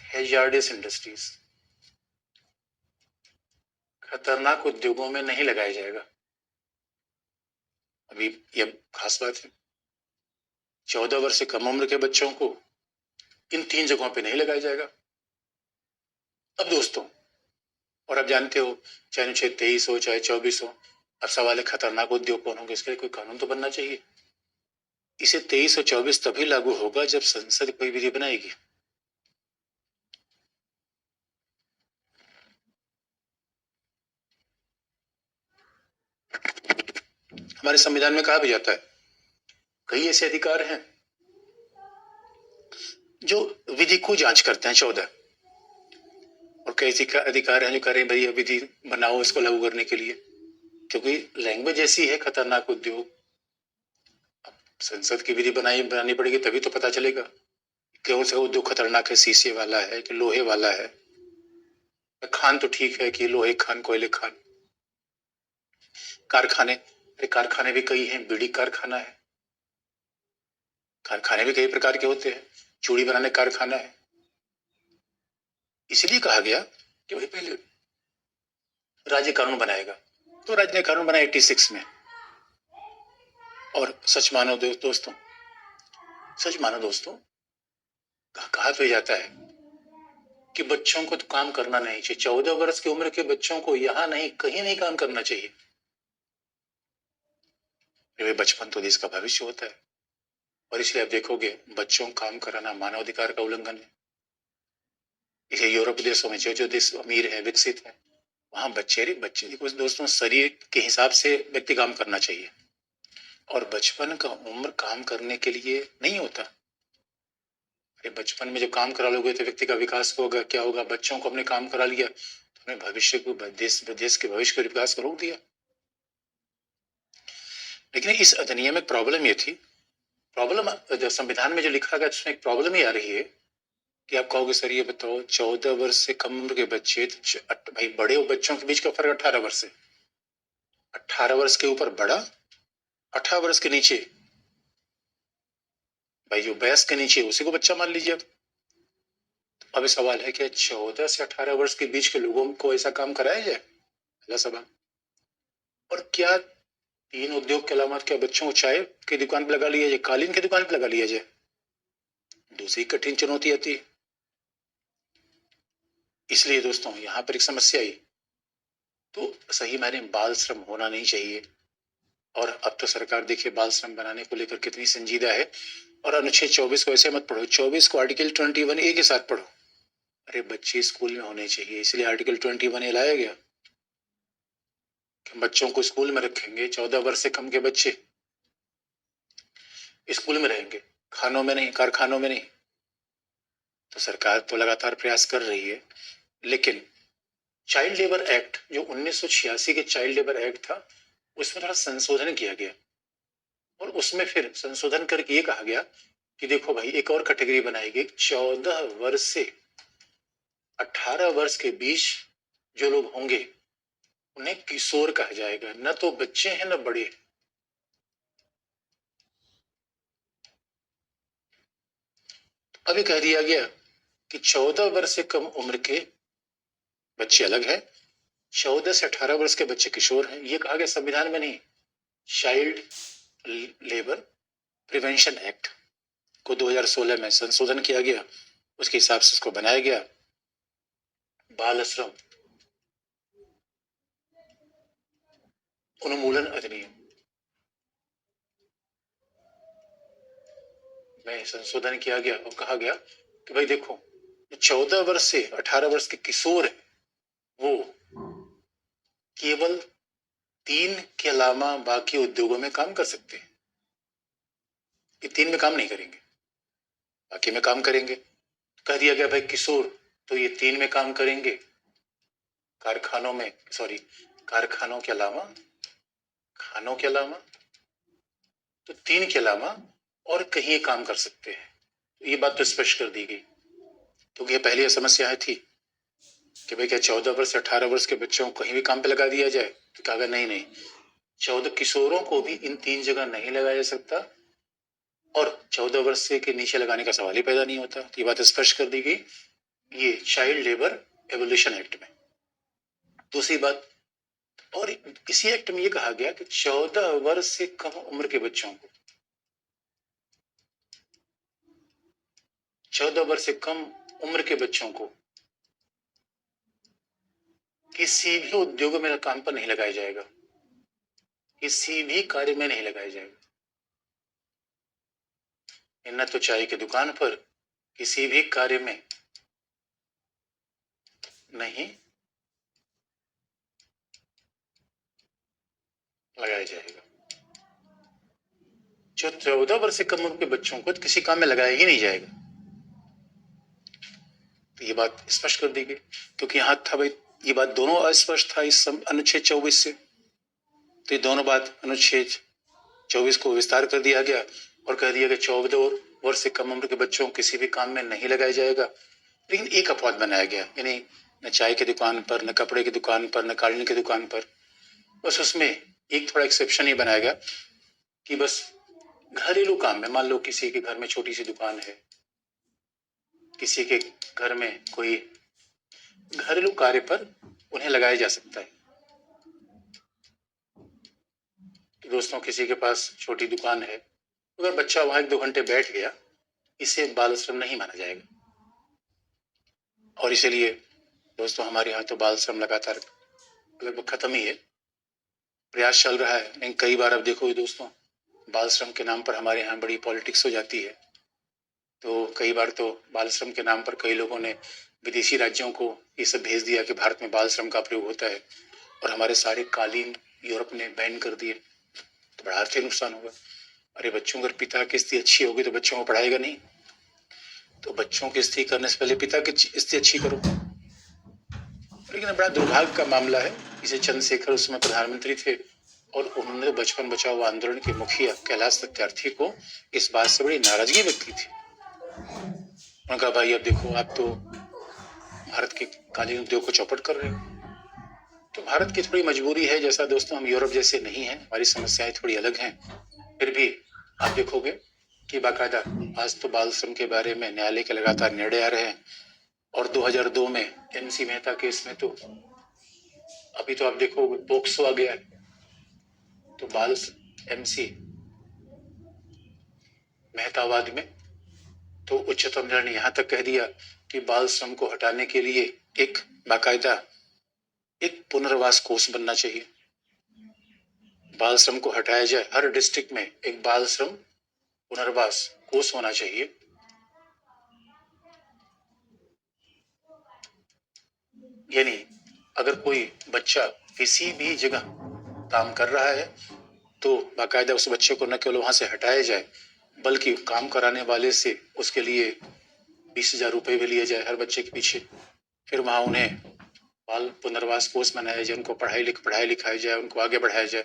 हैजार्डस इंडस्ट्रीज, खतरनाक उद्योगों में नहीं लगाया जाएगा। अभी यह खास बात है, 14 वर्ष से कम उम्र के बच्चों को इन 3 जगहों पे नहीं लगाया जाएगा। अब दोस्तों, और आप जानते हो, चाहे अनुच्छेद 23 हो चाहे 24 हो, अब सवाल है खतरनाक उद्योग कौन होंगे, इसके लिए कोई कानून तो बनना चाहिए। इसे 23 और 24 तभी लागू होगा जब संसद कोई विधि बनाएगी। हमारे संविधान में कहा भी जाता है, कई ऐसे अधिकार हैं जो विधि को जांच करते हैं, 14, और कई ऐसे अधिकार हैं जो करें भाई विधि बनाओ इसको लागू करने के लिए, क्योंकि लैंग्वेज ऐसी है, खतरनाक उद्योग। संसद की विधि बनानी पड़ेगी तभी तो पता चलेगा कौन सा उद्योग खतरनाक है, शीशे वाला है कि लोहे वाला है। खान तो ठीक है कि लोहे खान, कोयले खान। कारखाने, कारखाने भी कई हैं, बीड़ी कारखाना है, कारखाने भी कई प्रकार के होते हैं, चूड़ी बनाने कारखाना है। इसलिए कहा गया कि भाई पहले राज्य कानून बनाएगा, तो राज्य ने कानून बनाया 86 में। और सच मानो दोस्तों, सच मानो दोस्तों, कहा तो जाता है कि बच्चों को तो काम करना नहीं चाहिए। 14 वर्ष की उम्र के बच्चों को यहां नहीं, कहीं नहीं काम करना चाहिए। बचपन तो देश का भविष्य होता है, और इसलिए आप देखोगे बच्चों को काम कराना मानवाधिकार का उल्लंघन है। इसे यूरोप देशों में जो देश अमीर है, विकसित है, वहां बच्चे कुछ दोस्तों शरीर के हिसाब से व्यक्ति काम करना चाहिए, और बचपन का उम्र काम करने के लिए नहीं होता। बचपन में जब काम करा लोगे तो व्यक्ति का विकास होगा, क्या होगा, बच्चों को अपने काम करा लिया तो उन्हें भविष्य को, देश के भविष्य के विकास को रोक दिया। लेकिन इस अधिनियम में प्रॉब्लम ये थी, प्रॉब्लम जो संविधान में जो लिखा गया उसमें एक प्रॉब्लम ही आ रही है कि आप कहोगे सर ये बताओ 14 वर्ष से कम उम्र के बच्चे, भाई बड़े और बच्चों के बीच का फर्क 18 वर्ष है। 18 वर्ष के ऊपर बड़ा, 18 वर्ष के नीचे भाई जो 22 के नीचे उसी को बच्चा मान लीजिए। अब सवाल है कि 14 से 18 वर्ष के बीच के लोगों को ऐसा काम कराया जाए, पहला सवाल। और क्या 3 उद्योग के अलावा क्या बच्चों को चाय की दुकान पर लगा लिया जाए, कालीन की दुकान पर लगा लिया जाए, दूसरी कठिन चुनौती आती है। इसलिए दोस्तों यहां पर एक समस्या आई, तो सही मायने बाल श्रम होना नहीं चाहिए। और अब तो सरकार देखिए बाल श्रम बनाने को लेकर कितनी संजीदा है। और अनुच्छेद 24 को ऐसे मत पढ़ो, 24 को आर्टिकल 21A के साथ पढ़ो। अरे बच्चे स्कूल में होने चाहिए, इसलिए आर्टिकल 21A लाया गया कि बच्चों को स्कूल में रखेंगे। 14 वर्ष से कम के बच्चे स्कूल में रहेंगे, खानों में नहीं, कारखानों में नहीं। तो सरकार तो लगातार प्रयास कर रही है, लेकिन चाइल्ड लेबर एक्ट जो 1986 के चाइल्ड लेबर एक्ट था, उसमें थोड़ा संशोधन किया गया, और उसमें फिर संशोधन करके ये कहा गया कि देखो भाई एक और कैटेगरी बनाई गई, 14 वर्ष से 18 वर्ष के बीच जो लोग होंगे उन्हें किशोर कहा जाएगा, न तो बच्चे हैं न बड़े। अभी कह दिया गया कि 14 वर्ष से कम उम्र के बच्चे अलग है, 14 से 18 वर्ष के बच्चे किशोर हैं। ये कहा गया संविधान में नहीं, चाइल्ड लेबर प्रिवेंशन एक्ट को 2016 में संशोधन किया गया, उसके हिसाब से इसको बनाया गया। बाल श्रम उन्मूलन अधिनियम में संशोधन किया गया और कहा गया कि भाई देखो, 14 वर्ष से 18 वर्ष के किशोर है वो केवल 3 के अलावा बाकी उद्योगों में काम कर सकते हैं। ये 3 में काम नहीं करेंगे, बाकी में काम करेंगे। कह दिया गया भाई किशोर तो ये 3 में काम करेंगे, कारखानों के अलावा, खानों के अलावा, तो 3 के अलावा और कहीं काम कर सकते हैं। तो ये बात तो स्पष्ट कर दी गई, क्योंकि ये पहले समस्याएं थी कि भाई क्या 14 वर्ष से 18 वर्ष के बच्चों को कहीं भी काम पे लगा दिया जाए। तो कहा नहीं, 14 किशोरों को भी इन 3 जगह नहीं लगाया जा सकता और 14 वर्ष से के नीचे लगाने का सवाल ही पैदा नहीं होता। तो ये बात स्पष्ट कर दी गई ये चाइल्ड लेबर एबोलिशन एक्ट में। दूसरी बात, और इसी एक्ट में ये कहा गया कि 14 वर्ष से कम उम्र के बच्चों को, 14 वर्ष से कम उम्र के बच्चों को किसी भी उद्योग में काम पर नहीं लगाया जाएगा, किसी भी कार्य में नहीं लगाया जाएगा। न तो चाय की दुकान पर, किसी भी कार्य में नहीं लगाया जाएगा। जो 14 वर्ष से कम उम्र के बच्चों को किसी काम में लगाया ही नहीं जाएगा। तो ये बात स्पष्ट कर दी गई, क्योंकि यहां था भाई ये बात दोनों अस्पष्ट था इस अनुच्छेद 24 से। तो ये दोनों बात अनुच्छेद 24 को विस्तार कर दिया गया और कह दिया कि 14 वर्ष से कम उम्र के बच्चों को किसी भी काम में नहीं लगाया जाएगा। लेकिन एक अपवाद बनाया गया, यानी न चाय की दुकान पर, न कपड़े की दुकान पर, न कालीन की दुकान पर। बस उसमें एक थोड़ा एक्सेप्शन ही बनाया गया कि बस घरेलू काम में, मान लो किसी के घर में छोटी सी दुकान है, किसी के घर में कोई घरेलू कार्य पर उन्हें लगाया जा सकता है। तो दोस्तों, किसी के पास छोटी दुकान है, अगर बच्चा वहां 1-2 घंटे बैठ गया, इसे बाल श्रम नहीं माना जाएगा। और इसलिए दोस्तों हमारे यहाँ तो बाल श्रम लगातार लगभग खत्म ही है, प्रयास चल रहा है। लेकिन कई बार अब देखोगे दोस्तों, बाल श्रम के नाम पर हमारे यहाँ बड़ी पॉलिटिक्स हो जाती है। तो कई बार तो बाल श्रम के नाम पर कई लोगों ने विदेशी राज्यों को ये सब भेज दिया कि भारत में बाल श्रम का प्रयोग होता है, और हमारे सारे कालीन यूरोप ने बैन कर दिए। तो बड़ा आर्थिक नुकसान होगा। अरे बच्चों अगर पिता की स्थिति अच्छी होगी तो बच्चों को पढ़ाएगा नहीं, तो बच्चों की स्थिति करने से पहले पिता की स्थिति अच्छी करो। लेकिन बड़ा दुर्भाग्य का मामला है, इसे चंद्रशेखर उस समय प्रधानमंत्री थे और उन्होंने बचपन बचाओ आंदोलन के मुखिया कैलाश सत्यार्थी को इस बात से बड़ी नाराजगी व्यक्त की थी। उन्होंने कहा भाई अब देखो, आप तो भारत के कालीन उद्योग को चौपट कर रहे हो। तो भारत की थोड़ी मजबूरी है, जैसा दोस्तों हम यूरोप जैसे नहीं हैं, हमारी समस्याएं थोड़ी अलग हैं। फिर भी आप देखोगे कि बाकायदा आज तो बाल श्रम के बारे में न्यायालय के लगातार निर्णय आ रहे हैं। और 2002 में MC मेहता केस में तो अभी तो आप देखोगे पोक्सो आ गया है। तो बाल MC मेहतावाद में तो उच्चतम न्यायालय ने यहां तक कह दिया कि बाल श्रम को हटाने के लिए एक बाकायदा एक पुनर्वास कोष बनना चाहिए। बाल श्रम को हटाया जाए, हर डिस्ट्रिक्ट में एक बाल श्रम पुनर्वास कोष होना चाहिए। यानी अगर कोई बच्चा किसी भी जगह काम कर रहा है तो बाकायदा उस बच्चे को न केवल वहां से हटाया जाए, बल्कि काम कराने वाले से उसके लिए 20,000 रुपए भी लिए जाए हर बच्चे के पीछे। फिर वहां उन्हें बाल पुनर्वास कोर्स बनाया जाए, उनको पढ़ाई लिखाई जाए, उनको आगे बढ़ाया जाए।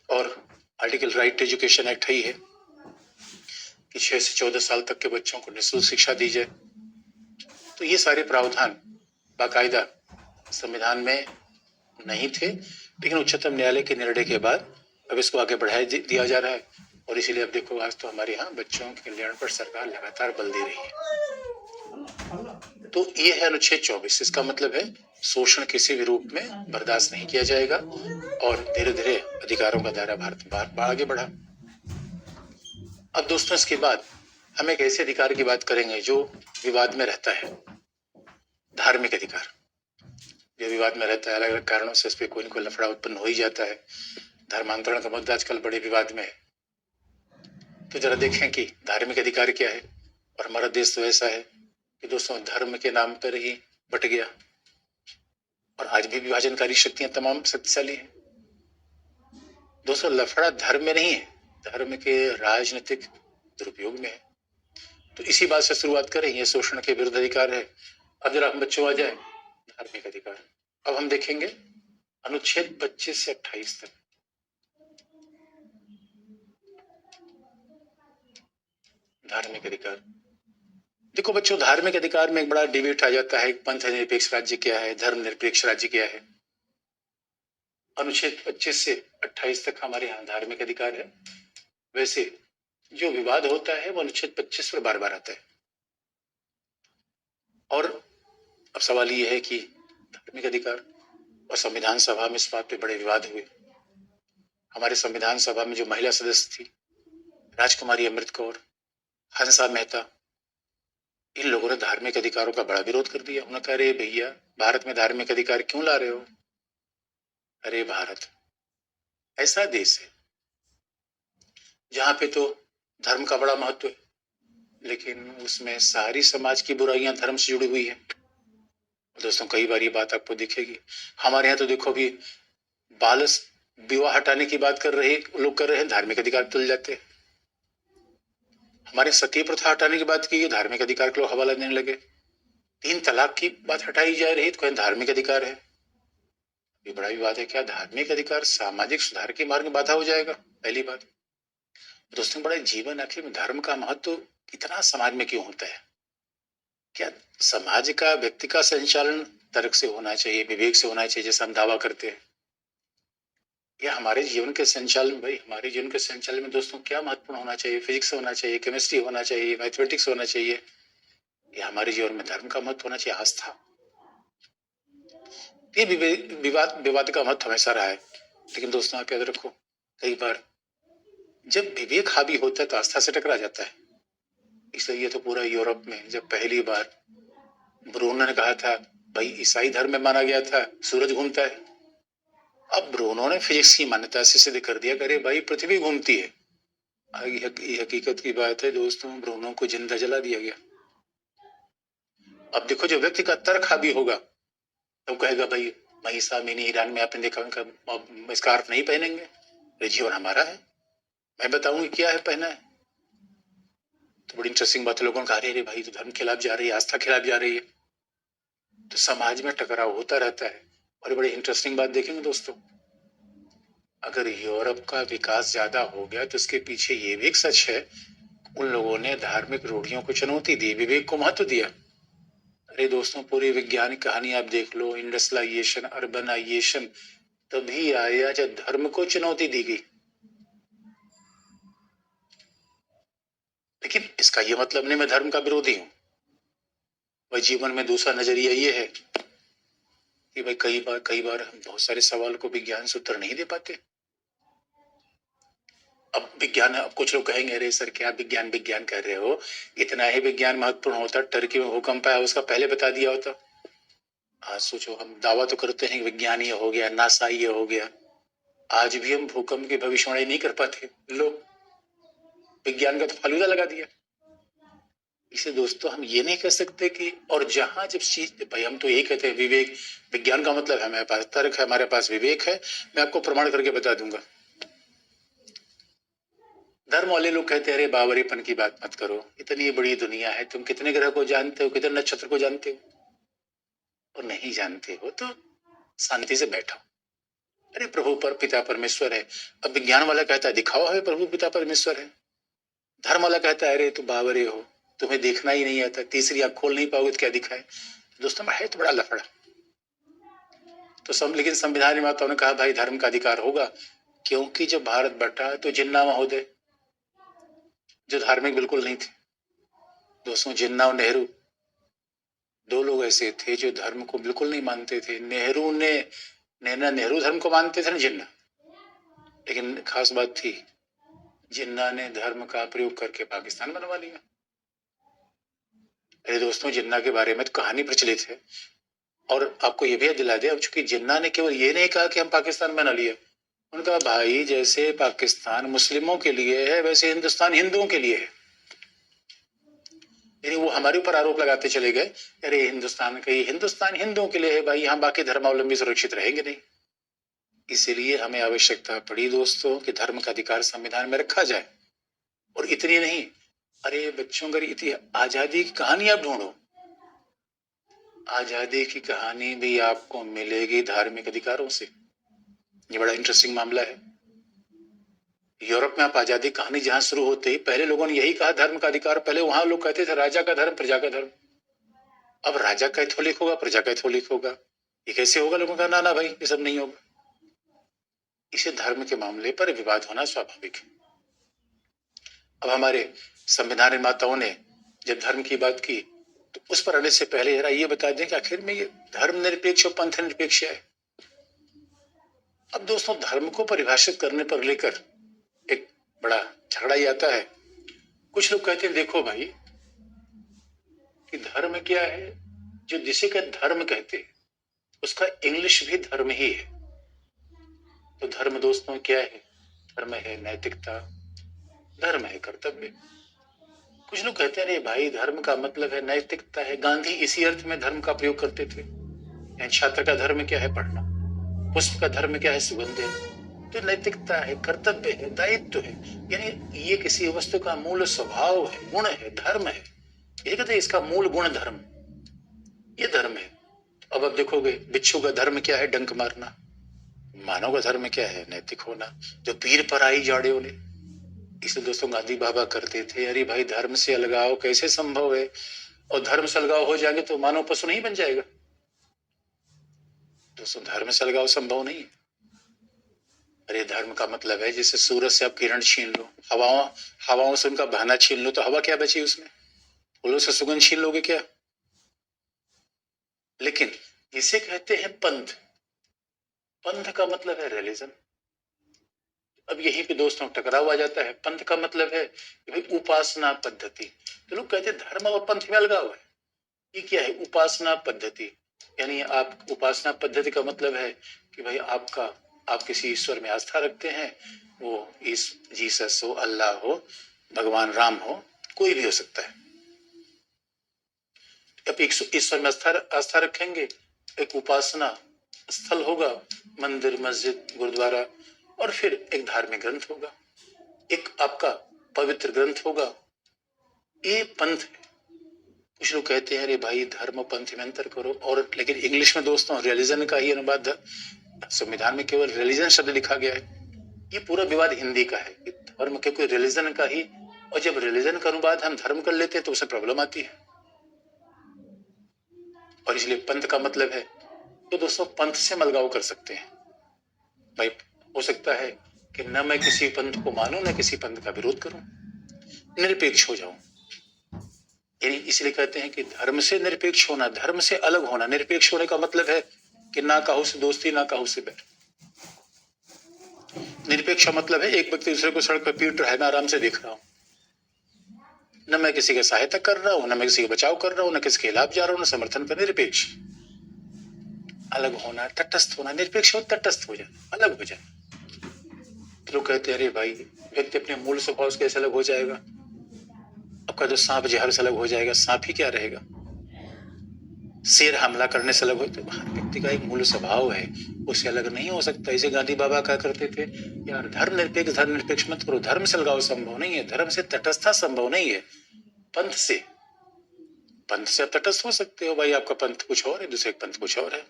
और article right to education act ही है कि 6 से 14 साल तक के बच्चों को निःशुल्क शिक्षा दी जाए। तो ये सारे प्रावधान बाकायदा संविधान में नहीं थे, लेकिन उच्चतम न्यायालय के निर्णय के बाद अब इसको आगे बढ़ाया दिया जा रहा है। और इसीलिए अब देखो, आज तो हमारे यहाँ बच्चों के कल्याण पर सरकार लगातार बल दे रही है। तो ये है अनुच्छेद 24। इसका मतलब है शोषण किसी भी रूप में बर्दाश्त नहीं किया जाएगा और धीरे धीरे अधिकारों का दायरा भारत आगे बढ़ा। अब दोस्तों इसके बाद हम एक ऐसे अधिकार की बात करेंगे जो विवाद में रहता है, धार्मिक अधिकार जो विवाद में रहता है। अलग अलग कारणों से इस पर कोई न कोई लफड़ा उत्पन्न हो ही जाता है। धर्मांतरण का मुद्दा आजकल बड़े विवाद में है। तो जरा देखें कि धार्मिक अधिकार क्या है। और हमारा देश तो ऐसा है कि दोस्तों धर्म के नाम पर ही बट गया, और आज भी विभाजनकारी शक्तियां तमाम शक्तिशाली हैं। दोस्तों लफड़ा धर्म में नहीं है, धर्म के राजनीतिक दुरुपयोग में है। तो इसी बात से शुरुआत करें, यह शोषण के विरुद्ध अधिकार है। अब जरा हम बच्चों आ जाए धार्मिक अधिकार। अब हम देखेंगे अनुच्छेद 25 से 28 तक। धार्मिक अधिकार देखो बच्चों, धार्मिक अधिकार में एक बड़ा डिबेट आ जाता है, पंथ निरपेक्ष राज्य क्या है, धर्म निरपेक्ष राज्य क्या है। अनुच्छेद 25 से 28 तक हमारे यहाँ धार्मिक अधिकार है। वैसे जो विवाद होता है वो अनुच्छेद 25 पर बार बार आता है। और अब सवाल ये है कि धार्मिक अधिकार और संविधान सभा में इस बात पे बड़े विवाद हुए। हमारे संविधान सभा में जो महिला सदस्य थी, राजकुमारी अमृत कौर, हंसा मेहता, इन लोगों ने धार्मिक अधिकारों का बड़ा विरोध कर दिया। उन्होंने कहा, अरे भैया भारत में धार्मिक अधिकार क्यों ला रहे हो? अरे भारत ऐसा देश है जहां पे तो धर्म का बड़ा महत्व है, लेकिन उसमें सारी समाज की बुराइयां धर्म से जुड़ी हुई है। दोस्तों कई बार ये बात आपको दिखेगी। हमारे यहाँ तो देखो अभी बाल विवाह हटाने की बात कर रहे लोग कर रहे हैं, धार्मिक अधिकार तुल जाते हैं। हमारे सती प्रथा हटाने की बात की, धार्मिक अधिकार के लोग हवाला देने लगे। 3 तलाक की बात हटाई जा रही तो धार्मिक अधिकार है। ये बड़ा विवाद है। क्या धार्मिक अधिकार सामाजिक सुधार के मार्ग में बाधा हो जाएगा? पहली बात। दोस्तों बड़ा जीवन आखिर में धर्म का महत्व इतना समाज में क्यों होता है? क्या समाज का व्यक्ति का संचालन तर्क से होना चाहिए, विवेक से होना चाहिए, जैसा हम दावा करते हैं? या हमारे जीवन के संचालन, भाई हमारे जीवन के संचालन में दोस्तों क्या महत्वपूर्ण होना चाहिए? फिजिक्स होना चाहिए, केमिस्ट्री होना चाहिए, मैथमेटिक्स होना चाहिए, या हमारे जीवन में धर्म का महत्व होना चाहिए, आस्था? ये विवाद का महत्व हमेशा रहा है। लेकिन दोस्तों आप याद रखो, कई बार जब विवेक हावी होता है तो आस्था से टकरा जाता है। इसलिए तो पूरा यूरोप में जब पहली बार ब्रूनो ने कहा था, भाई ईसाई धर्म में माना गया था सूरज घूमता है, अब ब्रूनो ने फिजिक्स की मान्यता से सिद्ध कर दिया, अरे भाई पृथ्वी घूमती है। ये हकीकत की बात है दोस्तों, ब्रूनो को जिंदा जला दिया गया। अब देखो जो व्यक्ति का तर्क हावी होगा तो कहेगा, भाई महिसा मिनी ईरान में आपने देखा उनका स्कार्फ नहीं पहनेंगे, जीवन हमारा है, मैं बताऊंगी क्या है पहना है। तो बड़ी इंटरेस्टिंग बात है, लोगों ने कहा अरे भाई तो धर्म खिलाफ जा रही है, आस्था खिलाफ जा रही है। तो समाज में टकराव होता रहता है। और बड़ी इंटरेस्टिंग बात देखेंगे दोस्तों, अगर यूरोप का विकास ज्यादा हो गया तो इसके पीछे ये भी एक सच है, उन लोगों ने धार्मिक रूढ़ियों को चुनौती दी, विवेक को महत्व दिया। अरे दोस्तों पूरी वैज्ञानिक कहानी आप देख लो, इंडस्ट्रियलाइजेशन, अर्बनाइजेशन तभी आया जब धर्म को चुनौती दी गई। लेकिन इसका यह मतलब नहीं मैं धर्म का विरोधी हूं। वह जीवन में दूसरा नजरिया ये है कि भाई कई बार हम बहुत सारे सवाल को विज्ञान से उत्तर नहीं दे पाते। अब विज्ञान, अब कुछ लोग कहेंगे अरे सर क्या विज्ञान विज्ञान कर रहे हो, इतना ही विज्ञान महत्वपूर्ण होता, टर्की में भूकंप आया उसका पहले बता दिया होता। आज सोचो, हम दावा तो करते हैं विज्ञान ये हो गया, नासा ये हो गया, आज भी हम भूकंप की भविष्यवाणी नहीं कर पाते। लो विज्ञान का तो फालूदा लगा दिया। इसे दोस्तों हम ये नहीं कह सकते कि, और जहां जब चीज, भाई हम तो यही कहते हैं विवेक, विज्ञान का मतलब है हमारे पास तर्क है, हमारे पास विवेक है, मैं आपको प्रमाण करके बता दूंगा। धर्म वाले लोग कहते हैं अरे बावरीपन की बात मत करो, इतनी बड़ी दुनिया है, तुम कितने ग्रह को जानते हो, कितने नक्षत्र को जानते हो? और नहीं जानते हो तो शांति से बैठो। अरे प्रभु पर पिता परमेश्वर है। अब विज्ञान वाला कहता है दिखाओ है प्रभु पिता परमेश्वर है। धर्म वाला कहता है अरे तुम बावरे हो, तुम्हें देखना ही नहीं आता, तीसरी आंख खोल नहीं पाओगे तो क्या दिखाए? दोस्तों है तो बड़ा लफड़ा। तो लेकिन संविधान निर्माताओं ने कहा भाई धर्म का अधिकार होगा, क्योंकि जब भारत बटा तो जिन्ना महोदय जो धार्मिक बिल्कुल नहीं थे, दोस्तों जिन्ना और नेहरू, दो लोग ऐसे थे जो धर्म को बिल्कुल नहीं मानते थे। नेहरू धर्म को मानते थे ना जिन्ना, लेकिन खास बात थी जिन्ना ने धर्म का प्रयोग करके पाकिस्तान बनवा लिया। अरे दोस्तों, जिन्ना के बारे में तो कहानी प्रचलित है, और आपको ये भी याद दिला दे, अब चूंकि जिन्ना ने केवल ये नहीं कहा कि हम पाकिस्तान बना लिया, उनका भाई जैसे पाकिस्तान मुस्लिमों के लिए है वैसे हिंदुस्तान हिंदुओं के लिए है। यानी वो हमारे ऊपर आरोप लगाते चले गए, अरे हिंदुस्तान हिंदुओं के लिए है भाई, यहाँ बाकी धर्मावलंबी सुरक्षित रहेंगे नहीं। इसीलिए हमें आवश्यकता पड़ी दोस्तों कि धर्म का अधिकार संविधान में रखा जाए। और इतनी नहीं, अरे बच्चों, अगर आजादी की कहानी आप ढूंढो, आजादी की कहानी भी आपको मिलेगी धार्मिक अधिकारों से। ये बड़ा इंटरेस्टिंग मामला है। यूरोप में आप आजादी कहानी जहां शुरू होते ही पहले लोगों ने यही कहा, धर्म का अधिकार। पहले वहां लोग कहते थे राजा का धर्म, प्रजा का धर्म। अब राजा कैथोलिक होगा, प्रजा कैथोलिक होगा, ये कैसे होगा? लोगों का ना भाई, ये सब नहीं होगा। इसे धर्म के मामले पर विवाद होना स्वाभाविक है। अब हमारे संविधान निर्माताओं ने जब धर्म की बात की, तो उस पर आने से पहले जरा ये बता दें कि आखिर में ये धर्म निरपेक्ष और पंथ निरपेक्ष है। अब दोस्तों, धर्म को परिभाषित करने पर लेकर एक बड़ा झगड़ा ही आता है। कुछ लोग कहते हैं देखो भाई कि धर्म क्या है, जो जिसे का धर्म कहते हैं उसका इंग्लिश भी धर्म ही है। तो धर्म दोस्तों क्या है? धर्म है नैतिकता, धर्म है कर्तव्य। कुछ लोग कहते हैं अरे भाई, धर्म का मतलब है नैतिकता है। गांधी इसी अर्थ में धर्म का प्रयोग करते थे। छात्र का धर्म क्या है? पढ़ना। पुष्प का धर्म क्या है? सुगंध है। तो नैतिकता है, कर्तव्य है, दायित्व है, यानी ये किसी वस्तु का मूल स्वभाव है, गुण है, धर्म है। ये कहते हैं इसका मूल गुण धर्म, ये धर्म है। अब आप देखोगे, बिच्छू का धर्म क्या है? डंक मारना। मानव का धर्म क्या है? नैतिक होना। जो पीर पर आई जाड़े ओले, इसे दोस्तों गांधी बाबा करते थे। अरे भाई, धर्म से अलगाव कैसे संभव है? और धर्म से अलगाव हो जाएंगे तो मानव पशु नहीं बन जाएगा? दोस्तों, धर्म से अलगाव संभव नहीं है। अरे धर्म का मतलब है जैसे सूरज से आप किरण छीन लो, हवाओं से उनका बहाना छीन लो, तो हवा क्या बची उसमें? फूलों से सुगंध छीन लोगे क्या? लेकिन इसे कहते हैं पंथ। पंथ का मतलब है रिलीजन। अब यहीं पे दोस्तों टकराव आ जाता है। पंथ का मतलब है कि भाई उपासना पद्धति। तो लोग कहते हैं धर्म और पंथ में अलगाव है। ये क्या है? उपासना पद्धति। यानी आप उपासना पद्धति का मतलब है कि भाई आप किसी ईश्वर में आस्था रखते हैं, वो जीसस हो, अल्लाह हो, भगवान राम हो, कोई भी हो सकता है। अब एक ईश्वर में आस्था रखेंगे, एक उपासना स्थल होगा, मंदिर, मस्जिद, गुरुद्वारा, और फिर एक धार्मिक ग्रंथ होगा, एक आपका पवित्र ग्रंथ होगा। ये पंथ है। कुछ लोग कहते हैं अरे भाई, धर्म और पंथ में अंतर करो। और लेकिन इंग्लिश में दोस्तों रिलीजन का ही अनुवाद, संविधान में केवल रिलीजन शब्द लिखा गया है। ये पूरा विवाद हिंदी का है कि धर्म के कोई रिलीजन का ही, और जब रिलीजन का अनुवाद हम धर्म कर लेते हैं तो उसे प्रॉब्लम आती है। और इसलिए पंथ का मतलब है, तो दोस्तों पंथ से हम अलगाव कर सकते हैं। भाई हो सकता है कि न मैं किसी पंथ को मानूं, न किसी पंथ का विरोध करूं, निरपेक्ष हो जाऊं। यानी इसलिए कहते हैं कि धर्म से निरपेक्ष होना, धर्म से अलग होना। निरपेक्ष होने का मतलब है कि ना काहू से दोस्ती, ना काहू से बैर। निरपेक्ष मतलब है एक व्यक्ति दूसरे को सड़क पर पीट रहा है, मैं आराम से देख रहा हूं, न मैं किसी की सहायता कर रहा हूं, न मैं किसी का बचाव कर रहा हूं, न किसी के खिलाफ जा रहा हूं, न समर्थन कर। निरपेक्ष। अलग होना, तटस्थ होना। निरपेक्ष हो तटस्थ हो जाए, अलग हो जाए। तो लोग कहते हैं अरे भाई, व्यक्ति अपने मूल स्वभाव से कैसे अलग हो जाएगा? आपका जो सांप जहर से अलग हो जाएगा, सांप ही क्या रहेगा? शेर हमला करने से अलग हो, तो हर व्यक्ति का एक मूल स्वभाव है, उससे अलग नहीं हो सकता। इसे गांधी बाबा कहा करते थे, यार धर्म निरपेक्ष मत करो। धर्म से अलगाव संभव नहीं है, धर्म से तटस्थता संभव नहीं है। पंथ से आप तटस्थ हो सकते हो। भाई आपका पंथ कुछ और है, दूसरे पंथ कुछ और है।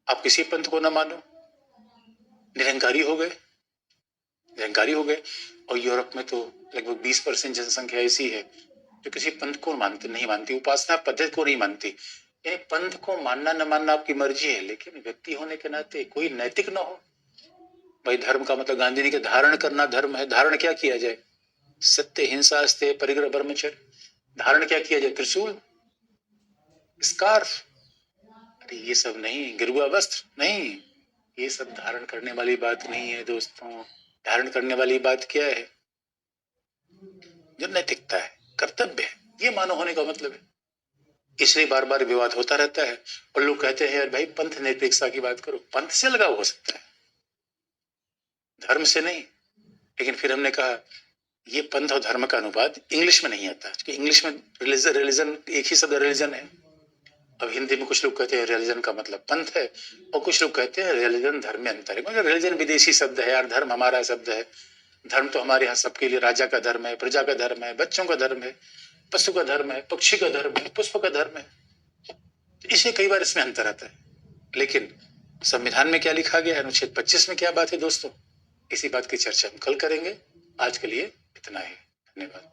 आप किसी पंथ को ना मानो, निरंकारी हो गए। और यूरोप में तो लगभग 20% जनसंख्या ऐसी है जो किसी पंथ को नहीं मानती, उपासना पद्धति को नहीं मानती। यानी पंथ को मानना न मानना आपकी मर्जी है, लेकिन व्यक्ति होने के नाते कोई नैतिक ना हो। भाई धर्म का मतलब गांधी जी के धारण करना धर्म है। धारण क्या किया जाए? सत्य, हिंसा, अस्तेय, परिग्रह, ब्रह्मचर्य। धारण क्या किया जाए? त्रिशूल, स्कार्फ। अरे ये सब नहीं, गिरुआ वस्त्र नहीं, ये सब धारण करने वाली बात नहीं है दोस्तों। धारण करने वाली बात क्या है? जो नैतिकता है, कर्तव्य है, ये मानव होने का मतलब है। इसलिए बार बार विवाद होता रहता है और लोग कहते हैं यार भाई पंथ निरपेक्षता की बात करो। पंथ से लगाव हो सकता है, धर्म से नहीं। लेकिन फिर हमने कहा ये पंथ और धर्म का अनुवाद इंग्लिश में नहीं आता, क्योंकि इंग्लिश में रिलीजन एक ही शब्द रिलीजन है। अब हिंदी में कुछ लोग कहते हैं रिलीजन का मतलब पंथ है, और कुछ लोग कहते हैं रिलीजन धर्म में अंतर है। मगर रिलीजन विदेशी शब्द है यार, धर्म हमारा शब्द है। धर्म तो हमारे यहाँ सबके लिए राजा का धर्म है, प्रजा का धर्म है, बच्चों का धर्म है, पशु का धर्म है, पक्षी का धर्म है, पुष्प का धर्म है। इसे कई बार इसमें अंतर आता है। लेकिन संविधान में क्या लिखा गया है, अनुच्छेद 25 में क्या बात है दोस्तों, इसी बात की चर्चा हम कल करेंगे। आज के लिए इतना ही, धन्यवाद।